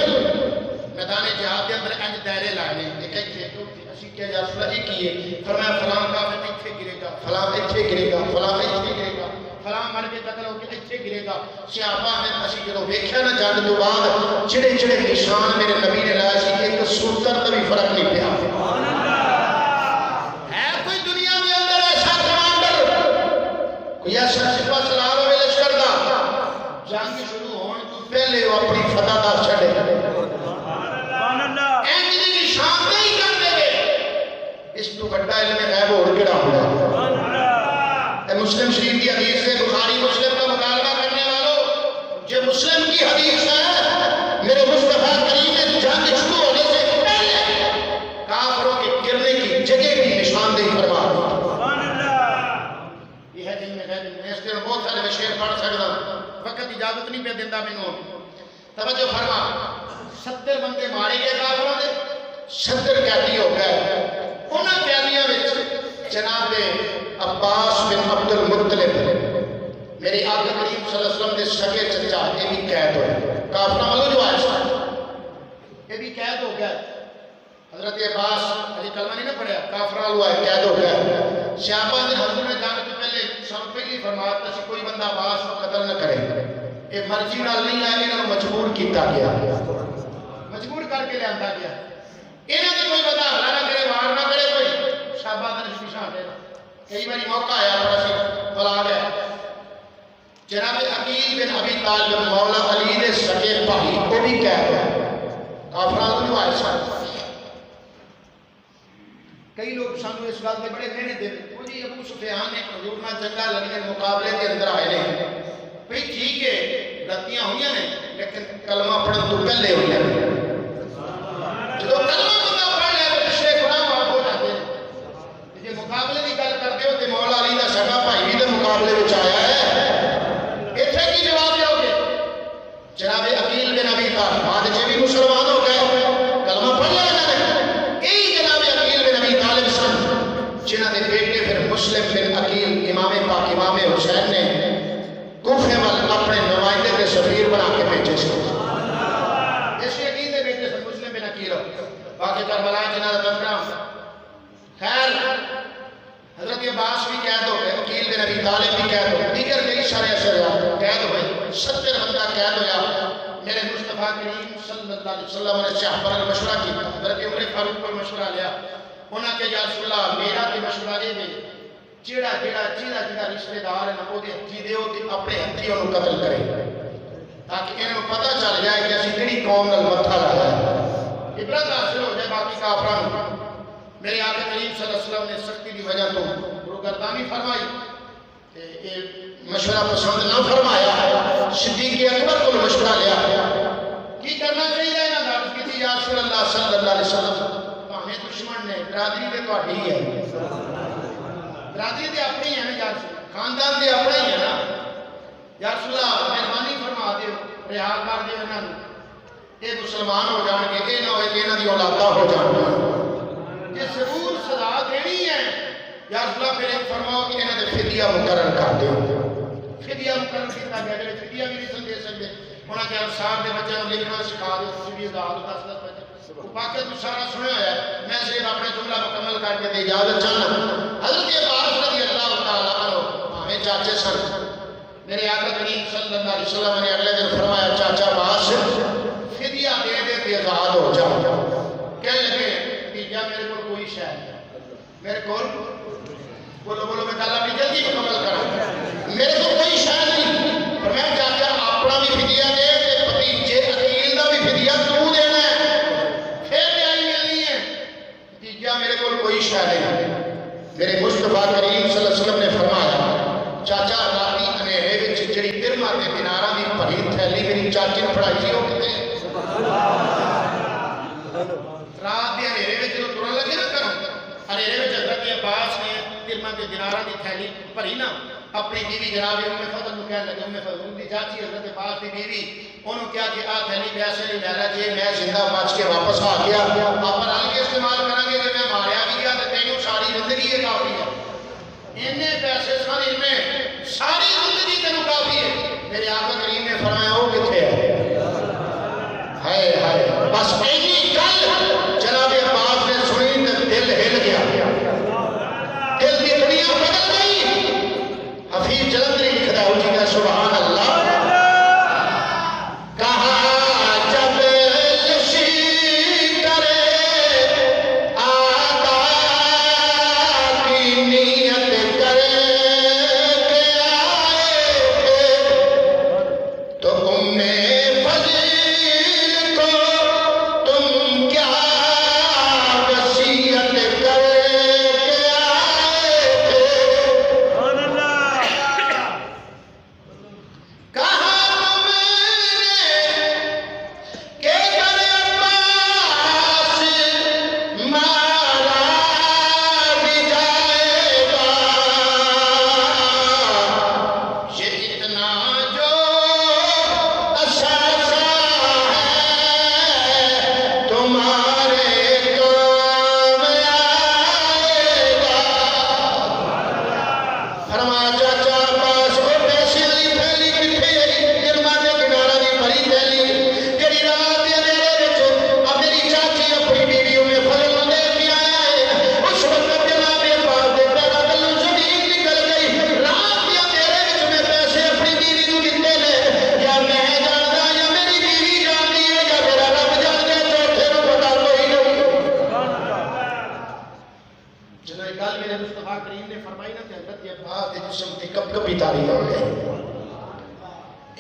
میدان جہاد کے اندر انج دائرے لانے ایک ایک اسی کیا جا رسول اللہ کی فرمایا فلاں کافر ایتھے گرے گا، فلاں ایتھے گرے گا، فلاں ایتھے گرے گا، فلاں مر کے قتل ہو کے ایتھے گرے گا۔ صحابہ نے اسی جدوں ویکھیا نا جنگ تو بعد چڑے چڑے نشان میرے نبی نے لایا سی، ایک سوتر تے بھی فرق نہیں پیا۔ ہے کوئی دنیا میں اندر ایسا کمانڈر، کوئی ایسا سپاہ سالار ہوئے لشکر دا جنگ شروع ہون تو پہلے وہ اپنی فتح دا چھڑے اس تو بڑا علم غیب اور کڑا ہوا ہے۔ مسلم شریف کی حدیث سے بخاری مسلم کا مطالبہ کرنے والوں جو مسلم کی حدیث ہے میرے مصطفیٰ کریم نے جنگ شروع ہونے سے پہلے کافروں کے گرنے کی جگہ کی نشاندہی فرما دی۔ یہ ہے جن میں غیب میں اس دن بہت سارے شعر پڑھ سکتا وقت اجازت نہیں پہ دیتا مینوں، توجہ فرما۔ 70 بندے مارے گئے کافروں نے، 70 قیدی ہو گئے۔ انہاں قیدیاں وچ جناب عباس بن عبد المطلب میرے آقا کریم صلی اللہ علیہ وسلم دے سگے چچا یہ بھی قید ہوئے، کافراں والوں جو آئے سن یہ بھی قید ہو گئے۔ حضرت عباس علی کلمہ نہیں نہ پڑھیا، کافراں والوں آئے قید ہو گئے۔ صحابہ نے حضور نے جانے تو پہلے سب پہلی فرمایا کہ کوئی بندہ عباس کو قتل نہ کرے، یہ مرضی نال نہیں آئے، انہوں نے مجبور کیتا گیا، مجبور کر کے لے آندا گیا۔ انہاں تے کوئی بندہ حملہ نہ کرے، وار نہ کرے، کوئی صحابہ نے نشان دے۔ کئی باری موقع آیا تھوڑا سی بلا گیا جناب عقیل بن ابی طالب مولا علی دے سگے بھائی وہ بھی قید ہوئے، کافراں جو آئے سن۔ کئی لوگ سانو اس گل تے بڑے کہنے دے وہ جی ابو سفیان نے حضور نال جنگاں لڑیاں مقابلے کے اندر آئے نے، بھئی ٹھیک ہے غلطیاں ہوئیاں نے لیکن کلمہ پڑھن تو پہلے ہوئیاں نے۔ جدو کلمہ بندہ پڑھ لے تو پچھلے گناہ معاف ہو جاتے ہیں۔ جی مقابلے کی گل کرتے ہو تو مولا علی دا سگا بھائی بھی تو مقابلے میں آیا ہے، اتنے کی جواب دو گے؟ جناب عقیل بن ابی طالب بعد جے بھی مسلمان ہو گئے کلمہ پڑھ لیا انہوں نے۔ یہی جناب عقیل بن ابی طالب سن جنہاں نے بیٹے پھر مسلم بن عقیل امام پاک امام حسین نے کوفے وال اپنے نمائندے کے سفیر بنا کے بھیجے سے۔ ایسے عقیل دے بیٹے سن مسلم بن عقیل باقی کربلا جنہاں دا تذکرہ خیر حضرت عباس بھی قید ہو گئے، عقیل بن ابی طالب بھی قید ہو گئے، دیگر کئی سارے اثر قید ہوئے، 70 بندہ قید ہویا۔ میرے مصطفیٰ کریم صلی اللہ علیہ وسلم نے صحابہ نے مشورہ کیا، حضرت عمر فاروق کو مشورہ لیا، انہاں کہ یا رسول اللہ میرا تے مشورہ ہے جیڑا رشتہ دار ہے نا وہ ہتھی دے اپنے ہتھی انہوں قتل کرے تاکہ انہوں پتہ چل جائے کہ اسی کیڑی قوم نال متھا لایا ہے عبرت حاصل ہو جائے باقی کافران میرے آقا کریم صلی اللہ علیہ وسلم نے سختی کی وجہ تو روگردانی فرمائی مشورہ پسند نہ فرمایا صدیق اکبر کو مشورہ لیا کی کرنا چاہیے نا دعوت کی یا رسول اللہ صلی اللہ علیہ وسلم ہمیں دشمن نے برادری دے تو ہی ہے برادری دے اپنی ہے نا یا رسول خاندان دے اپنے ہی ہے نا یا رسول اللہ مہربانی فرما دیو رہا کر دیو انہاں یہ مسلمان ہو جان گے یہ نہ ہوئے کہ انہاں دی اولادہ ہو جان یہ ضرور سزا دینی ہے یا رسول اللہ پھر ایک فرماؤ کہ انہاں دے فدیہ مقرر کر دیو فدیہ مقرر کیتا گیا کہ فدیہ بھی نہیں دے سکتے انہاں کے انصار دے بچوں کو لکھنا سکھا دو تسی بھی داد 10 بچے باقی تو سارا سنیا ہوا ہے میں صرف اپنے جملہ مکمل کر کے دے اجازت چاہنا حضرت عباس رضی اللہ تعالیٰ عنہ ہمیں چاچے سن میرے آقا کریم صلی اللہ علیہ وسلم نے اگلے دن فرمایا چاچا عباس فدیہ دے دے کے آزاد ہو جاؤ کہنے لگے بیجا میرے کو کوئی شے نہیں میرے کو بولو میں کہا اپنی جلدی مکمل کرا میرے کو کوئی شے نہیں پر میں چاچا اپنا بھی فدیہ دے تے بھتیجے عقیل دا بھی فدیہ تو دینا ہے پھر بیائی ملنی ہے بیجا میرے کو کوئی شے نہیں میرے مصطفیٰ کریم صلی اللہ علیہ وسلم نے فرمایا چاچا راتی انیرے وچ جڑی درما تے دیناراں دی بھری تھیلی میری چاچی نے پڑھائی سی او کتے رات دے انیرے وچ جو ترن لگے نا کروں انیرے وچ حضرت عباس نے درما تے دیناراں دی تھیلی بھری نا اپنی بیوی جناب ام فضل نو کہنے لگے ام فضل دی چاچی حضرت عباس دی بیوی انہوں کیا کہ آ تھیلی پیسے نہیں لے رہا جی میں زندہ بچ کے واپس آ گیا آپ رل کے استعمال کریں گے کہ میں ماریا بھی گیا تو تینوں ساری زندگی یہ کافی ہے انہیں پیسے سارے میں ساری زندگی تینوں کافی ہے میرے آقا کریم نے فرمایا وہ کتنے ہے ہائے بس ایسی گل جناب عباس نے سنی تو دل ہل گیا دل کی دنیا بدل گئی حفیظ جلندری لکھ رہا ہے جی کا سبحان اللہ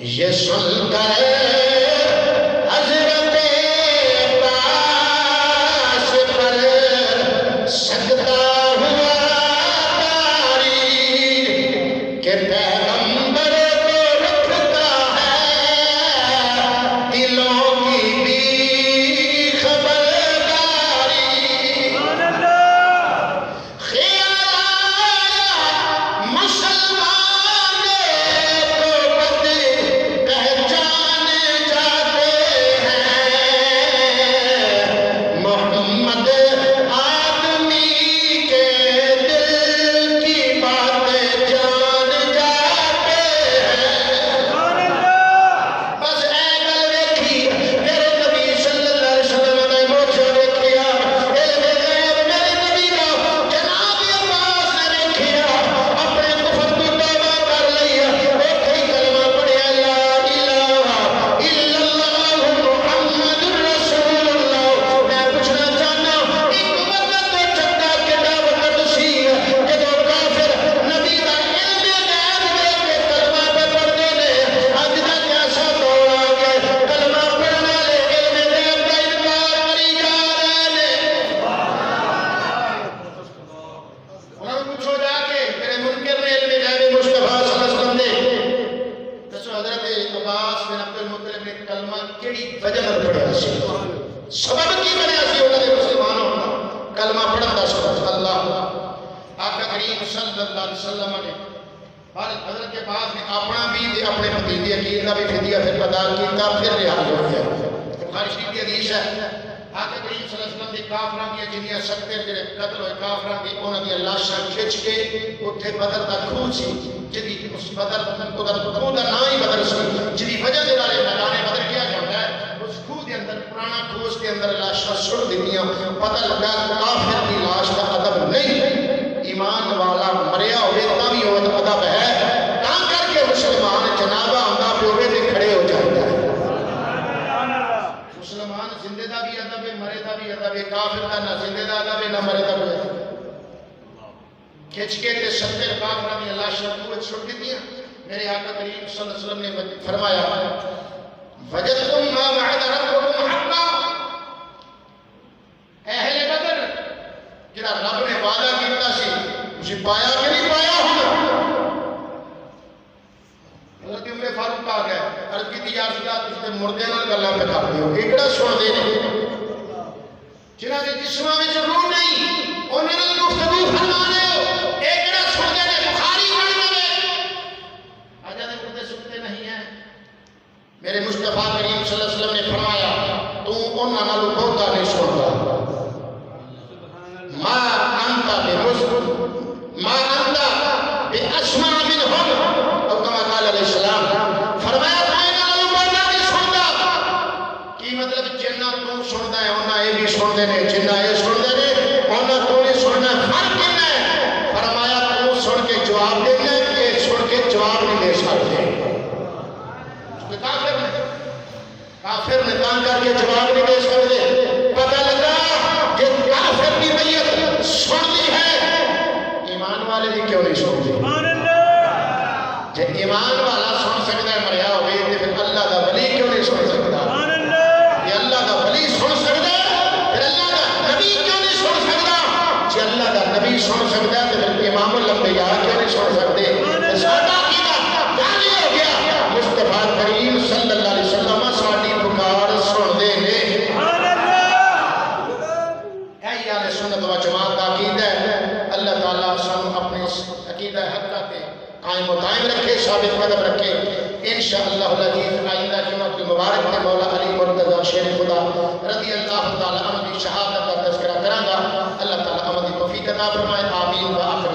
یہ سن کر حضرت عباس پر سجدہ ہوا تاری کہ پیغمبر کو رکھتا ہے دلوں کی بھی خبرداری خیال آیا مسلمان پہچانے جاتے ہیں صدق اللہ۔ آقا کریم صلی اللہ علیہ وسلم نے حضرت کے بعد میں اپنا بھی اپنے بھتیجے عقیل کا بھی فدیہ پھر ادا کیتا، پھر رہا ہو گیا۔ بخاری شریف کی حدیث ہے، آقا کریم صلی اللہ علیہ وسلم دی کافراں دی جنیاں سکتے جڑے قتل ہوئے کافراں دی انہاں دی لاشاں کھچ کے اوتھے بدر دا کھوہ سی، جدی اس بدر کھوہ دا نام ہی بدر سی، جدی وجہ دے نال میدان بدر کیا جاتا ہے، اس کھوہ دے اندر پرانا کھوہ دے اندر لاشاں سڑ دتیاں، پتہ لگا کافر دی لاش دا ادب نہیں، ایمان والا مریا ہوئے تا بھی وہ ادب ہے، تاں کر کے مسلمان جنازہ آندا پہ ہوئے تے کھڑے ہو جاتا ہے۔ مسلمان زندے دا بھی ادب ہے، مرے دا بھی ادب ہے، کافر دا نہ زندے دا ادب ہے نہ مرے دا بھی ادب ہے۔ کھچ کے تے 70 کافراں دی لاشاں کوہ چھوڑ دتیاں۔ میرے آقا کریم صلی اللہ علیہ وسلم نے فرمایا وجدتم ما وعد ربکم حقا، اہل بدر جڑا رب نے وعدہ کیتا سی اسے پایا کہ نہیں پایا ہوں؟ حضرت عمر فاروق آ گئے، عرض کی یا رسول اللہ تسی تے مردے نال گلاں پہ کر دیو، ایکڑا سن دے نے جنہاں دے جسماں وچ روح نہیں انہاں نال گفتگو فرمانے ہو، ایکڑا سن دے نے بخاری پڑھ دے آجا دے مردے سنتے نہیں ہیں۔ میرے مصطفیٰ کریم صلی اللہ علیہ وسلم نے فرمایا تو انہاں نال بہتا نہیں سنتا، ما انت بمسلم ما انت باسمع منهم او کما قال علیہ السلام، فرمایا کی مطلب جنہ تو سندا ہے انہاں یہ بھی سنتے ہیں، جنہ یہ سنتے ہیں انہاں تو نہیں سننا، فرق کتنا ہے؟ فرمایا تو سن کے جواب دینا ہے کہ سن کے جواب نہیں دے سکتے، کافر نے تان کر کے جواب نہیں دے سکتے۔ پتہ لگا کہ کافر کی میت سنتی ہے، ایمان والے بھی کیوں نہیں سنتی؟ جب ایمان والا سن سکتا ہے مریا ہوئے تو پھر اللہ دا ولی کیوں نہیں سن سکتا؟ یہ اللہ دا ولی سن سکتا ہے پھر اللہ دا نبی کیوں نہیں سن سکتا؟ جب اللہ دا نبی سن سکتا ہے تو پھر امام الانبیاء کیوں نہیں سن سکتے؟ ساڈا عقیدہ واضح ہو گیا، مصطفیٰ کریم صلی اللہ علیہ وسلم ساڈی پکار سن دے نے۔ اے اہل سنت و جماعت کا عقیدہ ہے، اللہ تعالیٰ سن اپنے عقیدہ حق تے قائم و دائم رکھے، ثابت قدم رکھے۔ انشاءاللہ العزیز آئندہ جمعہ مبارک میں مولا علی مرتضی شیر خدا رضی اللہ تعالیٰ عنہ کی شہادت کا تذکرہ کروں گا۔ اللہ تعالیٰ عمل توفیق عطا فرمائے، آمین و آخر